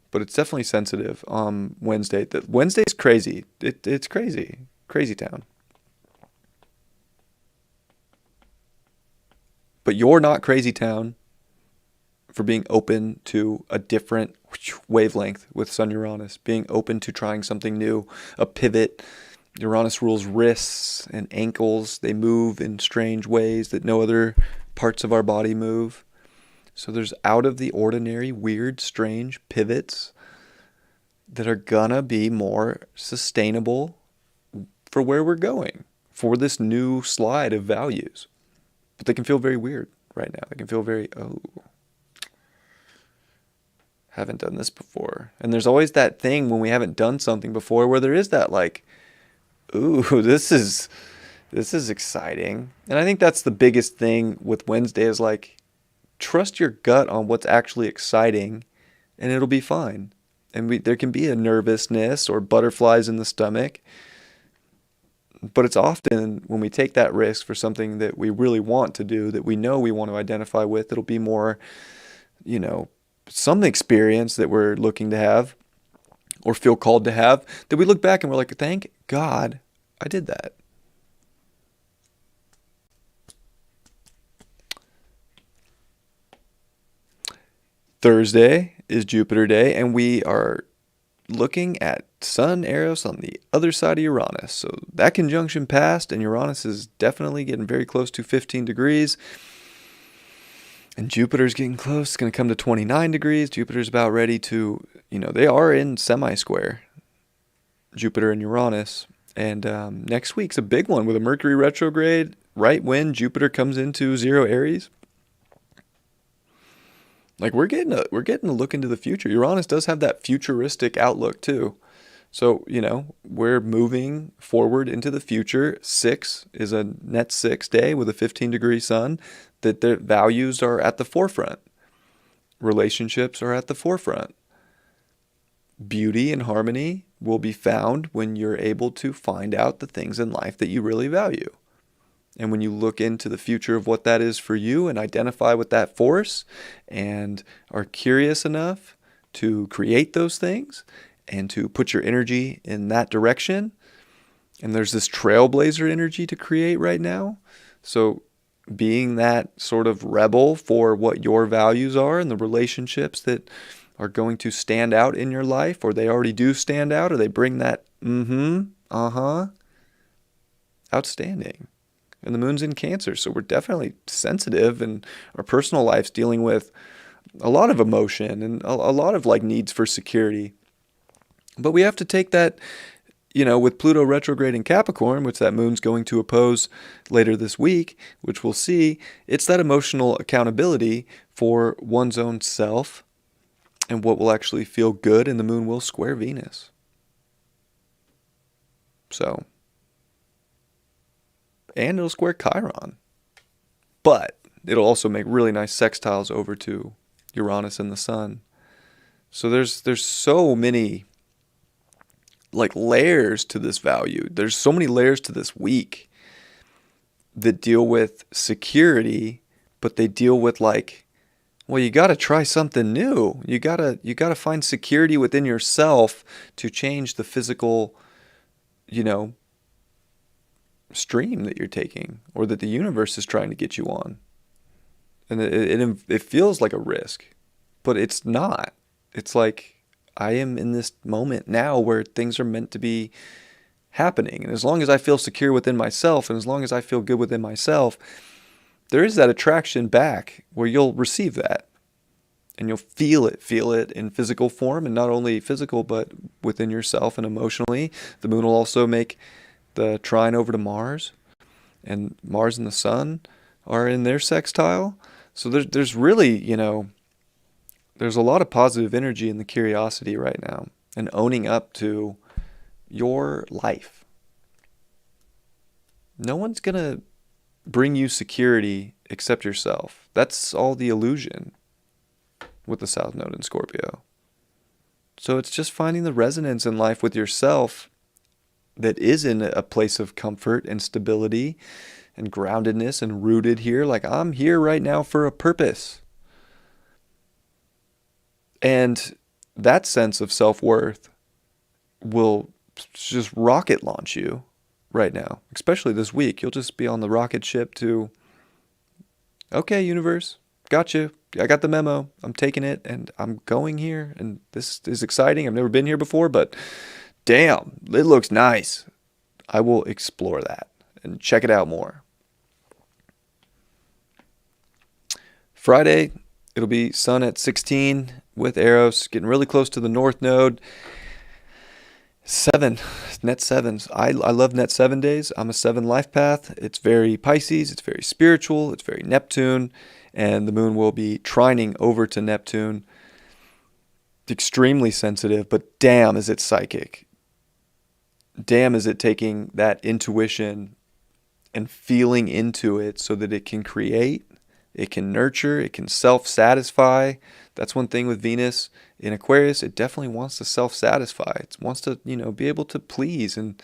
But it's definitely sensitive on Wednesday. Wednesday's crazy. It's crazy. Crazy town. But you're not crazy town for being open to a different wavelength with Sun Uranus, being open to trying something new, a pivot. Uranus rules wrists and ankles. They move in strange ways that no other parts of our body move. So there's out of the ordinary, weird, strange pivots that are gonna be more sustainable for where we're going, for this new slide of values. But they can feel very weird right now. They can feel very, haven't done this before. And there's always that thing when we haven't done something before where there is that like, ooh, this is exciting. And I think that's the biggest thing with Wednesday is like, trust your gut on what's actually exciting and it'll be fine. And there can be a nervousness or butterflies in the stomach. But it's often when we take that risk for something that we really want to do, that we know we want to identify with, it'll be more, some experience that we're looking to have or feel called to have, that we look back and we're like, thank God I did that. Thursday is Jupiter Day, and we are looking at Sun Eros on the other side of Uranus. So that conjunction passed, and Uranus is definitely getting very close to 15 degrees. And Jupiter's getting close. It's going to come to 29 degrees. Jupiter's about ready to, they are in semi-square, Jupiter and Uranus. And next week's a big one with a Mercury retrograde right when Jupiter comes into 0 Aries. Like we're getting a look into the future. Uranus does have that futuristic outlook too. So, we're moving forward into the future. 6 is a net 6 day with a 15-degree sun, that their values are at the forefront. Relationships are at the forefront. Beauty and harmony will be found when you're able to find out the things in life that you really value. And when you look into the future of what that is for you and identify with that force and are curious enough to create those things and to put your energy in that direction, and there's this trailblazer energy to create right now. So being that sort of rebel for what your values are and the relationships that are going to stand out in your life, or they already do stand out, or they bring that outstanding. And the moon's in Cancer, so we're definitely sensitive, and our personal life's dealing with a lot of emotion and a lot of like needs for security. But we have to take that, with Pluto retrograde in Capricorn, which that moon's going to oppose later this week, which we'll see, it's that emotional accountability for one's own self and what will actually feel good, and the moon will square Venus. So, and it'll square Chiron. But it'll also make really nice sextiles over to Uranus and the Sun. So there's so many like layers to this value. There's so many layers to this week that deal with security, but they deal with like, well, you got to try something new. You got to find security within yourself to change the physical, stream that you're taking, or that the universe is trying to get you on. And it feels like a risk, but it's not. It's like, I am in this moment now where things are meant to be happening. And as long as I feel secure within myself, and as long as I feel good within myself, there is that attraction back where you'll receive that. And you'll feel it in physical form, and not only physical, but within yourself and emotionally. The moon will also make the trine over to Mars, and Mars and the Sun are in their sextile. So there's really, there's a lot of positive energy in the curiosity right now, and owning up to your life. No one's going to bring you security except yourself. That's all the illusion with the South Node in Scorpio. So it's just finding the resonance in life with yourself that is in a place of comfort and stability and groundedness and rooted here. Like, I'm here right now for a purpose. And that sense of self-worth will just rocket launch you right now, especially this week. You'll just be on the rocket ship to, okay, universe, got you. I got the memo. I'm taking it, and I'm going here, and this is exciting. I've never been here before, but damn, it looks nice. I will explore that and check it out more. Friday It'll be Sun at 16 with Eros, getting really close to the North Node. 7, net 7s. I love net 7 days. I'm a 7 life path. It's very Pisces. It's very spiritual. It's very Neptune. And the moon will be trining over to Neptune. Extremely sensitive, but damn is it psychic. Damn is it taking that intuition and feeling into it so that it can create, it can nurture, it can self-satisfy. That's one thing with Venus in Aquarius. It definitely wants to self-satisfy. It wants to, be able to please and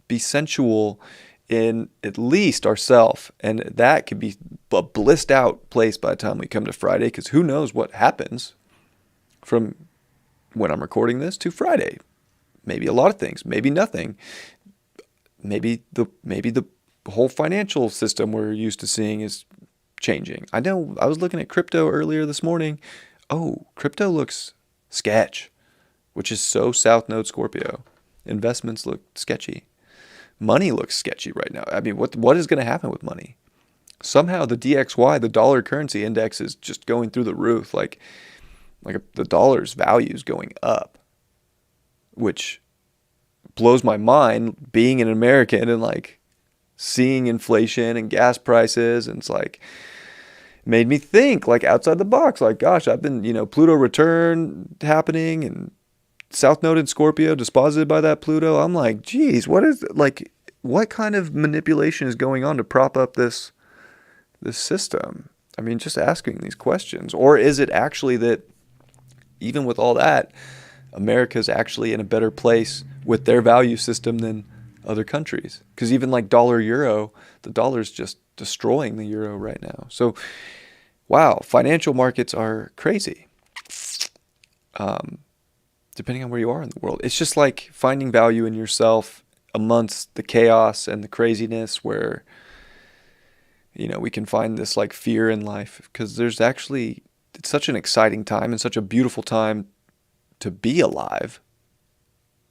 be sensual in at least ourself. And that could be a blissed out place by the time we come to Friday, because who knows what happens from when I'm recording this to Friday. Maybe a lot of things, maybe nothing. Maybe the whole financial system we're used to seeing is changing. I know I was looking at crypto earlier this morning. Oh, crypto looks sketch, which is so South Node Scorpio. Investments look sketchy. Money looks sketchy right now. I mean, what is going to happen with money? Somehow the DXY, the dollar currency index, is just going through the roof. Like the dollar's value is going up, which blows my mind being an American and like seeing inflation and gas prices. And it's like, made me think like outside the box. Like, gosh, I've been, Pluto return happening and South Node in Scorpio disposited by that Pluto. I'm like, geez, what kind of manipulation is going on to prop up this system? I mean, just asking these questions. Or is it actually that even with all that, America's actually in a better place with their value system than other countries? Because even like dollar euro, the dollar's just destroying the euro right now. So, wow, financial markets are crazy. Depending on where you are in the world, it's just like finding value in yourself amongst the chaos and the craziness, where we can find this like fear in life, because it's such an exciting time and such a beautiful time to be alive,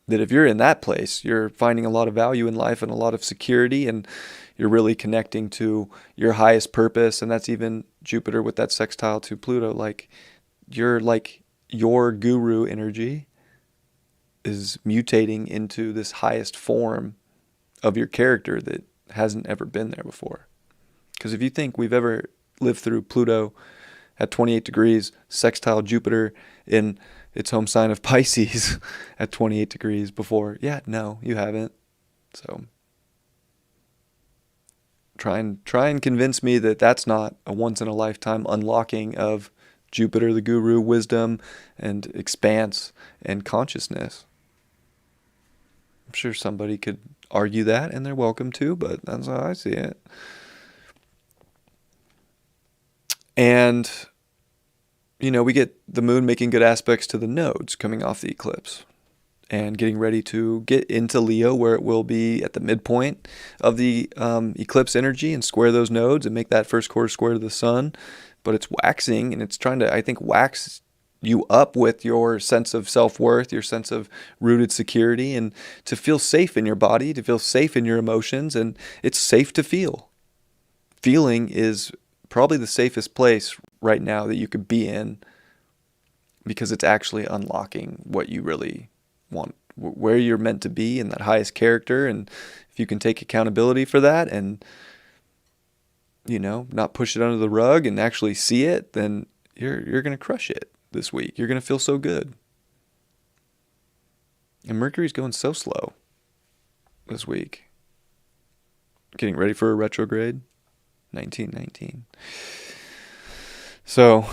that if you're in that place, you're finding a lot of value in life and a lot of security, and you're really connecting to your highest purpose. And that's even Jupiter with that sextile to Pluto. Like your guru energy is mutating into this highest form of your character that hasn't ever been there before. Because if you think we've ever lived through Pluto at 28 degrees, sextile Jupiter in its home sign of Pisces at 28 degrees before, yeah, no, you haven't. So try and convince me that that's not a once in a lifetime unlocking of Jupiter, the guru, wisdom and expanse and consciousness. I'm sure somebody could argue that, and they're welcome to, but that's how I see it. And we get the moon making good aspects to the nodes coming off the eclipse and getting ready to get into Leo, where it will be at the midpoint of the eclipse energy and square those nodes and make that first quarter square to the sun. But it's waxing, and it's trying to, I think, wax you up with your sense of self-worth, your sense of rooted security, and to feel safe in your body, to feel safe in your emotions. And it's safe to feel. Feeling is probably the safest place right now that you could be in, because it's actually unlocking what you really want, where you're meant to be, in that highest character. And if you can take accountability for that and not push it under the rug and actually see it, then you're going to crush it this week. You're going to feel so good. And Mercury's going so slow this week. Getting ready for a retrograde. 1919. So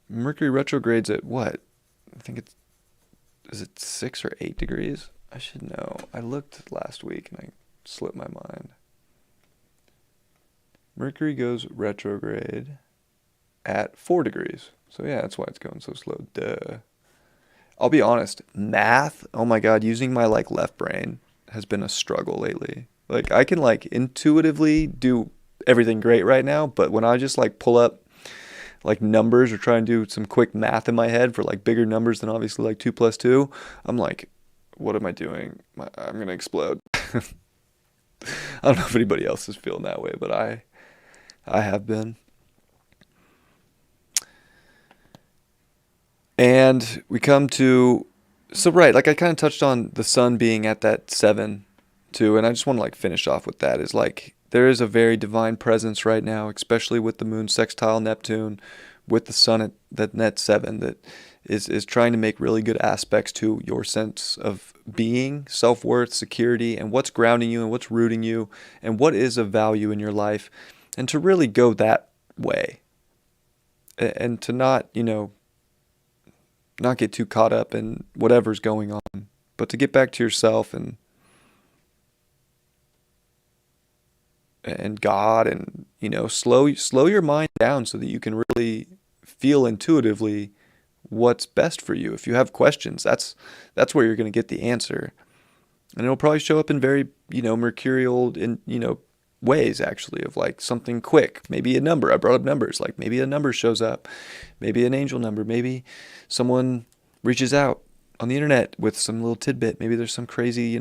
Mercury retrograde's at what? I think is it 6 or 8 degrees? I should know. I looked last week and I slipped my mind. Mercury goes retrograde at 4 degrees. So yeah, that's why it's going so slow. Duh. I'll be honest, math, oh my God, using my left brain has been a struggle lately. I can intuitively do everything great right now, but when I just pull up numbers or try and do some quick math in my head for bigger numbers than obviously 2 plus 2, I'm like, what am I doing? I'm going to explode. I don't know if anybody else is feeling that way, but I have been. And we come to, so right, like I kind of touched on the sun being at that 7 too, and I just want to like finish off with that is like there is a very divine presence right now, especially with the moon sextile Neptune, with the sun at that net 7 that is trying to make really good aspects to your sense of being, self-worth, security, and what's grounding you and what's rooting you and what is of value in your life, and to really go that way and to not, not get too caught up in whatever's going on, but to get back to yourself and God, and slow your mind down so that you can really feel intuitively what's best for you. If you have questions, that's where you're going to get the answer, and it'll probably show up in very mercurial in ways, actually, of like something quick, maybe a number. I brought up numbers, like maybe a number shows up, maybe an angel number, maybe someone reaches out on the internet with some little tidbit, maybe there's some crazy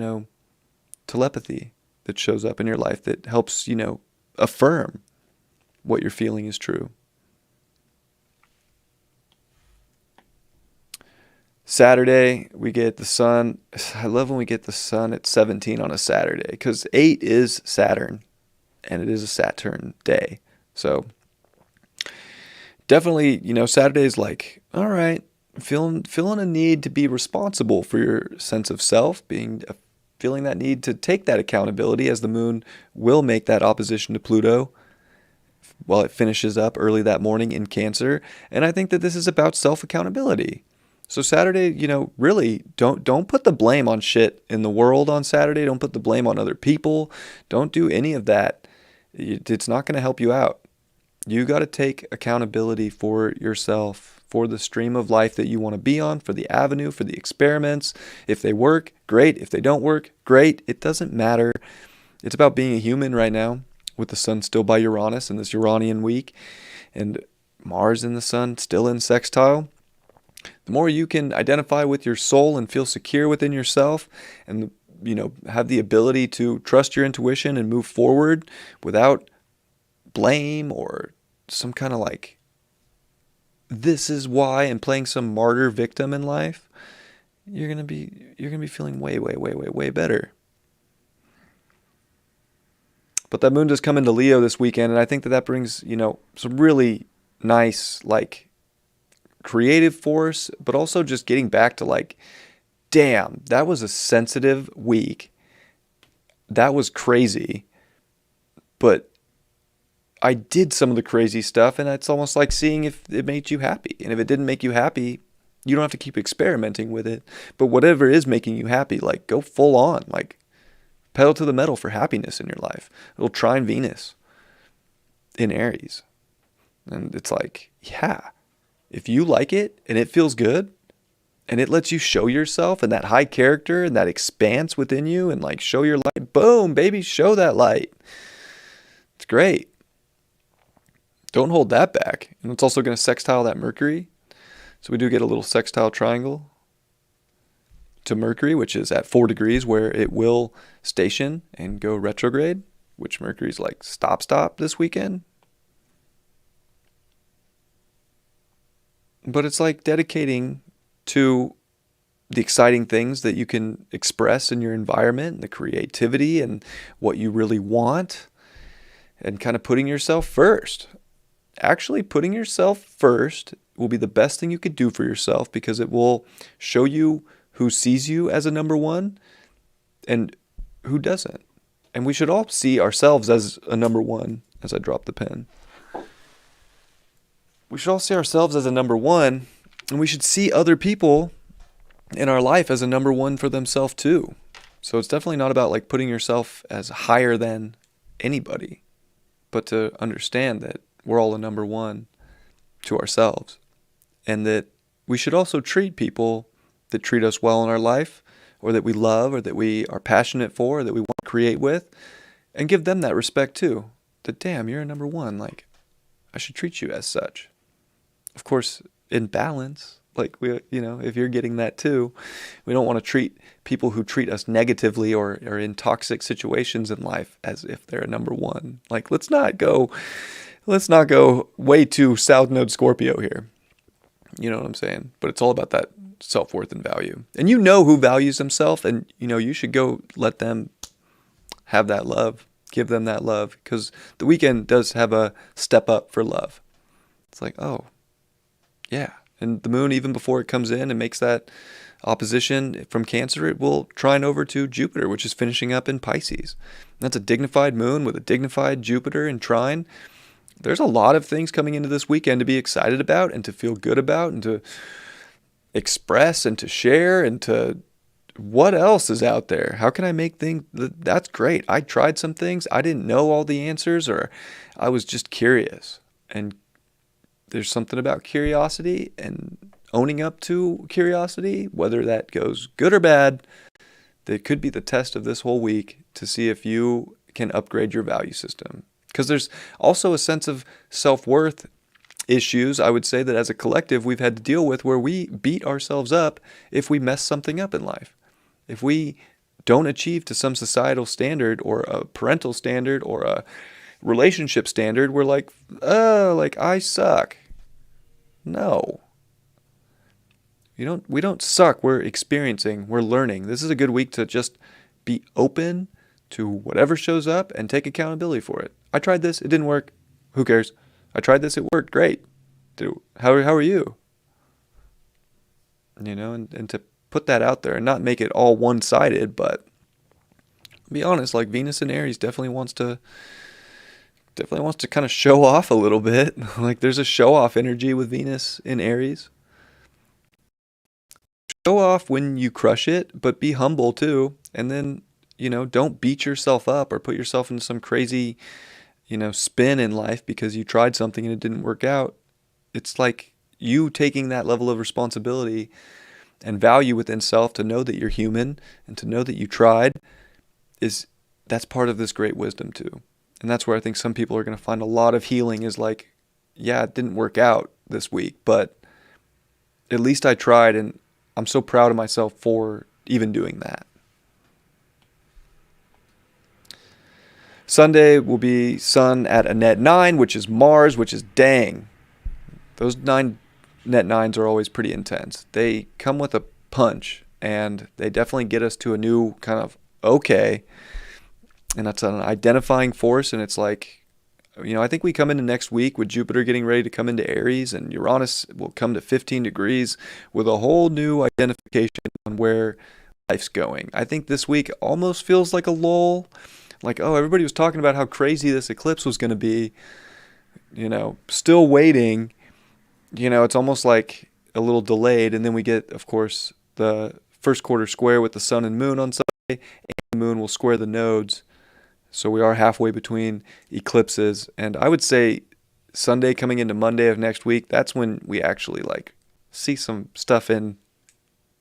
telepathy that shows up in your life that helps affirm what you're feeling is true. Saturday, we get the sun. I love when we get the sun at 17 on a Saturday, because 8 is Saturn and it is a Saturn day. So definitely, Saturday is like, all right, feeling a need to be responsible for your sense of self, feeling that need to take that accountability, as the moon will make that opposition to Pluto while it finishes up early that morning in Cancer. And I think that this is about self-accountability. So Saturday, really don't put the blame on shit in the world on Saturday. Don't put the blame on other people. Don't do any of that. It's not going to help you out. You got to take accountability for yourself, for the stream of life that you want to be on, for the avenue, for the experiments. If they work, great. If they don't work, great. It doesn't matter. It's about being a human right now, with the sun still by Uranus in this Uranian week, and Mars and the sun still in sextile. The more you can identify with your soul and feel secure within yourself, and have the ability to trust your intuition and move forward without blame or some kind of like, this is why, and playing some martyr victim in life, you're gonna be feeling way, way, way, way, way better. But that moon does come into Leo this weekend, and I think that brings some really nice like creative force, but also just getting back to like, damn, that was a sensitive week. That was crazy. But I did some of the crazy stuff, and it's almost like seeing if it made you happy. And if it didn't make you happy, you don't have to keep experimenting with it. But whatever is making you happy, like go full on, like pedal to the metal for happiness in your life. It'll trine Venus in Aries. And it's like, yeah, if you like it and it feels good and it lets you show yourself and that high character and that expanse within you and like show your light, boom, baby, show that light. It's great. Don't hold that back. And it's also going to sextile that Mercury. So we do get a little sextile triangle to Mercury, which is at 4 degrees, where it will station and go retrograde, which Mercury's like stop this weekend. But it's like dedicating to the exciting things that you can express in your environment, the creativity and what you really want, and kind of putting yourself first. Actually, putting yourself first will be the best thing you could do for yourself, because it will show you who sees you as a number one and who doesn't. And we should all see ourselves as a number one, as I drop the pen. We should all see ourselves as a number one, and we should see other people in our life as a number one for themselves too. So it's definitely not about like putting yourself as higher than anybody, but to understand that we're all a number one to ourselves, and that we should also treat people that treat us well in our life, or that we love, or that we are passionate for, or that we want to create with, and give them that respect too. That, damn, you're a number one. Like, I should treat you as such. Of course, in balance. Like, if you're getting that too, we don't want to treat people who treat us negatively or are in toxic situations in life as if they're a number one. Like, let's not go way too South Node Scorpio here. You know what I'm saying? But it's all about that self-worth and value. And you know who values themselves, and you should go let them have that love. Give them that love, because the weekend does have a step up for love. It's like, oh, yeah. And the moon, even before it comes in and makes that opposition from Cancer, it will trine over to Jupiter, which is finishing up in Pisces. And that's a dignified moon with a dignified Jupiter in trine. There's a lot of things coming into this weekend to be excited about and to feel good about and to express and to share and to what else is out there? How can I make things? That's great. I tried some things. I didn't know all the answers, or I was just curious. And there's something about curiosity and owning up to curiosity, whether that goes good or bad, that could be the test of this whole week to see if you can upgrade your value system. Because there's also a sense of self-worth issues, I would say, that as a collective we've had to deal with, where we beat ourselves up if we mess something up in life. If we don't achieve to some societal standard or a parental standard or a relationship standard, we're like, oh, like I suck. No. We don't suck. We're experiencing, we're learning. This is a good week to just be open to whatever shows up and take accountability for it. I tried this, it didn't work. Who cares? I tried this, it worked. Great. How are you? And to put that out there and not make it all one-sided, but be honest, like Venus in Aries definitely wants to kind of show off a little bit. Like there's a show off energy with Venus in Aries. Show off when you crush it, but be humble too. And then, don't beat yourself up or put yourself into some crazy, spin in life because you tried something and it didn't work out. It's like you taking that level of responsibility and value within self to know that you're human and to know that you tried that's part of this great wisdom too. And that's where I think some people are going to find a lot of healing is like, yeah, it didn't work out this week, but at least I tried and I'm so proud of myself for even doing that. Sunday will be Sun at a net 9, which is Mars, which is dang. Those net 9s are always pretty intense. They come with a punch, and they definitely get us to a new kind of okay. And that's an identifying force, and it's like, I think we come into next week with Jupiter getting ready to come into Aries, and Uranus will come to 15 degrees with a whole new identification on where life's going. I think this week almost feels like a lull. Like, oh, everybody was talking about how crazy this eclipse was going to be, still waiting. It's almost like a little delayed. And then we get, of course, the first quarter square with the sun and moon on Sunday, and the moon will square the nodes. So we are halfway between eclipses. And I would say Sunday coming into Monday of next week, that's when we actually see some stuff in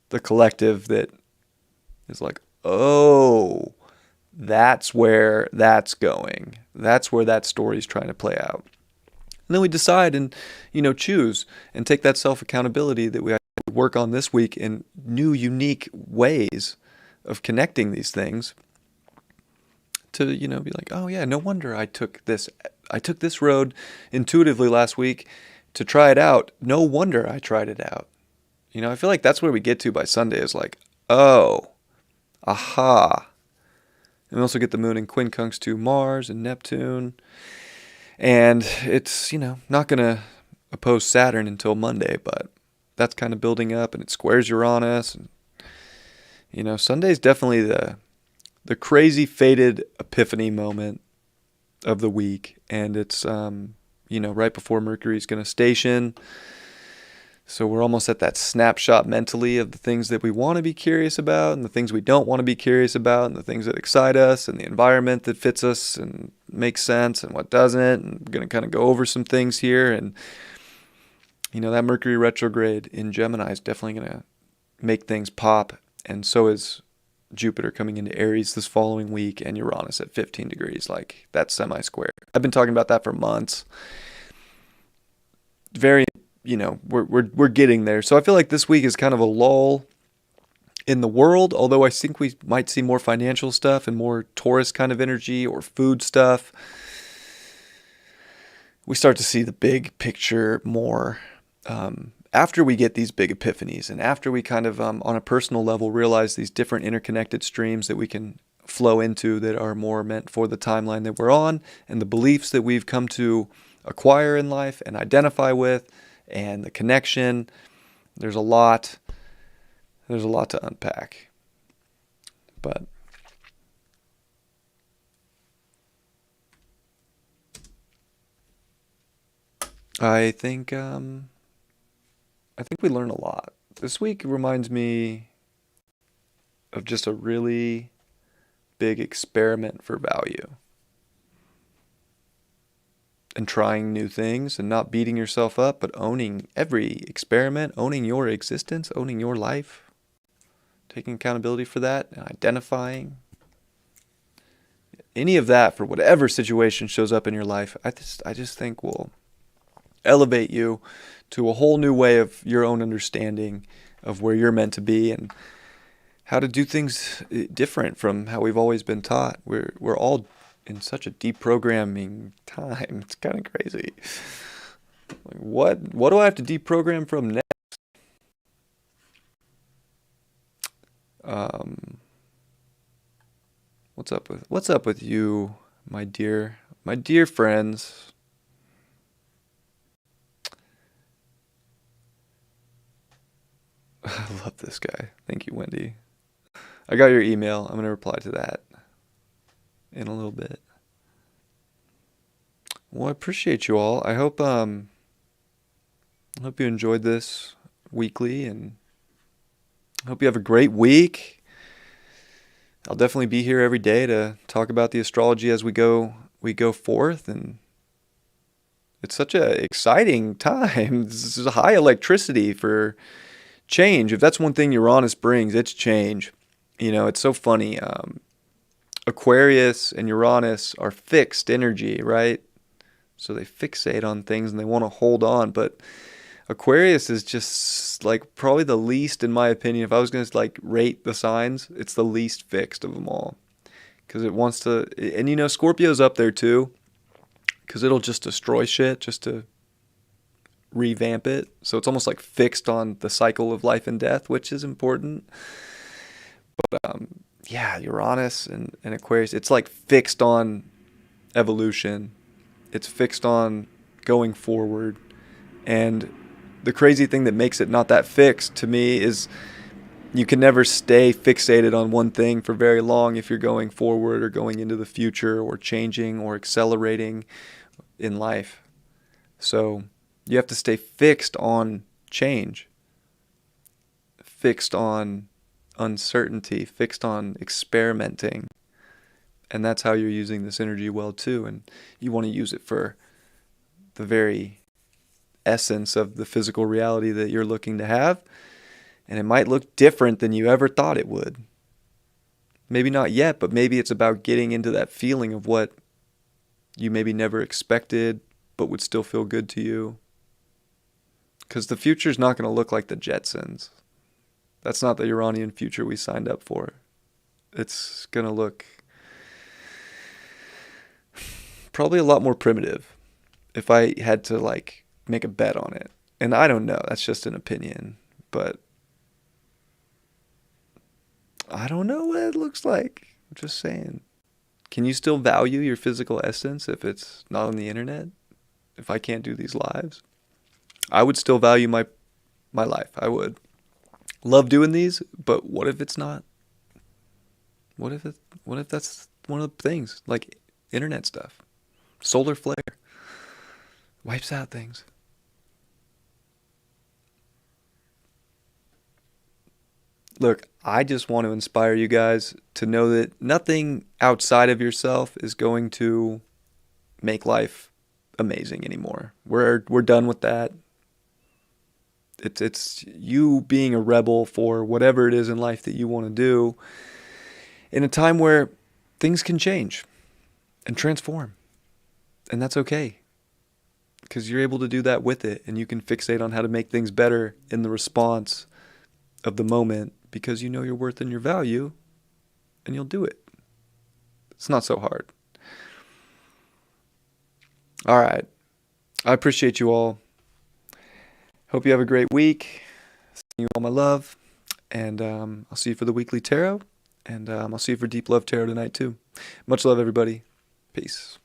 the collective that is like, oh, that's where that's going. That's where that story's trying to play out. And then we decide and, choose and take that self-accountability that we have to work on this week in new, unique ways of connecting these things to, be like, oh yeah, no wonder I took this road intuitively last week to try it out. No wonder I tried it out. I feel like that's where we get to by Sunday is like, oh, aha. And we also get the moon in quincunx to Mars and Neptune. And it's, not going to oppose Saturn until Monday, but that's kind of building up and it squares Uranus. And, Sunday's definitely the crazy fated epiphany moment of the week. And it's, right before Mercury's going to station. So we're almost at that snapshot mentally of the things that we want to be curious about and the things we don't want to be curious about and the things that excite us and the environment that fits us and makes sense and what doesn't. And we're going to kind of go over some things here. And, that Mercury retrograde in Gemini is definitely going to make things pop. And so is Jupiter coming into Aries this following week and Uranus at 15 degrees. Like that's semi-square. I've been talking about that for months. Very we're getting there. So I feel like this week is kind of a lull in the world, although I think we might see more financial stuff and more Taurus kind of energy or food stuff. We start to see the big picture more after we get these big epiphanies and after we kind of on a personal level realize these different interconnected streams that we can flow into that are more meant for the timeline that we're on and the beliefs that we've come to acquire in life and identify with and the connection, there's a lot to unpack. But I think we learn a lot. This week reminds me of just a really big experiment for value. And trying new things and not beating yourself up, but owning every experiment, owning your existence, owning your life, taking accountability for that, and identifying any of that for whatever situation shows up in your life. I just think will elevate you to a whole new way of your own understanding of where you're meant to be and how to do things different from how we've always been taught. We're all in such a deprogramming time. It's kind of crazy. Like, what do I have to deprogram from next? What's up with you, my dear friends? I love this guy. Thank you, Wendy. I got your email. I'm going to reply to that in a little bit. Well, I appreciate you all. I hope you enjoyed this weekly, and I hope you have a great week. I'll definitely be here every day to talk about the astrology as we go forth, and it's such a exciting time. This is a high electricity for change. If that's one thing Uranus brings, it's change. You know, it's so funny. Aquarius and Uranus are fixed energy, right? So they fixate on things and they want to hold on. But Aquarius is just like probably the least, in my opinion. If I was going to like rate the signs, it's the least fixed of them all. Because it wants to, and you know, Scorpio's up there too. Because it'll just destroy shit just to revamp it. So it's almost like fixed on the cycle of life and death, which is important. But yeah, Uranus and Aquarius, it's like fixed on evolution. It's fixed on going forward. And the crazy thing that makes it not that fixed to me is you can never stay fixated on one thing for very long if you're going forward or going into the future or changing or accelerating in life. So you have to stay fixed on change, fixed on uncertainty, fixed on experimenting. And that's how you're using this energy well too. And you want to use it for the very essence of the physical reality that you're looking to have. And it might look different than you ever thought it would. Maybe not yet, but maybe it's about getting into that feeling of what you maybe never expected, but would still feel good to you. Because the future's not going to look like the Jetsons. That's not the Uranian future we signed up for. It's going to look probably a lot more primitive if I had to like make a bet on it. And I don't know, that's just an opinion, but I don't know what it looks like. I'm just saying. Can you still value your physical essence if it's not on the internet? If I can't do these lives? I would still value my life. I would. Love doing these, but what if it's not? What if that's one of the things, like internet stuff? Solar flare wipes out things. Look, I just want to inspire you guys to know that nothing outside of yourself is going to make life amazing anymore. We're done with that. It's you being a rebel for whatever it is in life that you want to do in a time where things can change and transform. And that's okay. Because you're able to do that with it, and you can fixate on how to make things better in the response of the moment because you know your worth and your value, and you'll do it. It's not so hard. All right. I appreciate you all. Hope you have a great week. Sending you all my love. And I'll see you for the weekly tarot. And I'll see you for Deep Love Tarot tonight, too. Much love, everybody. Peace.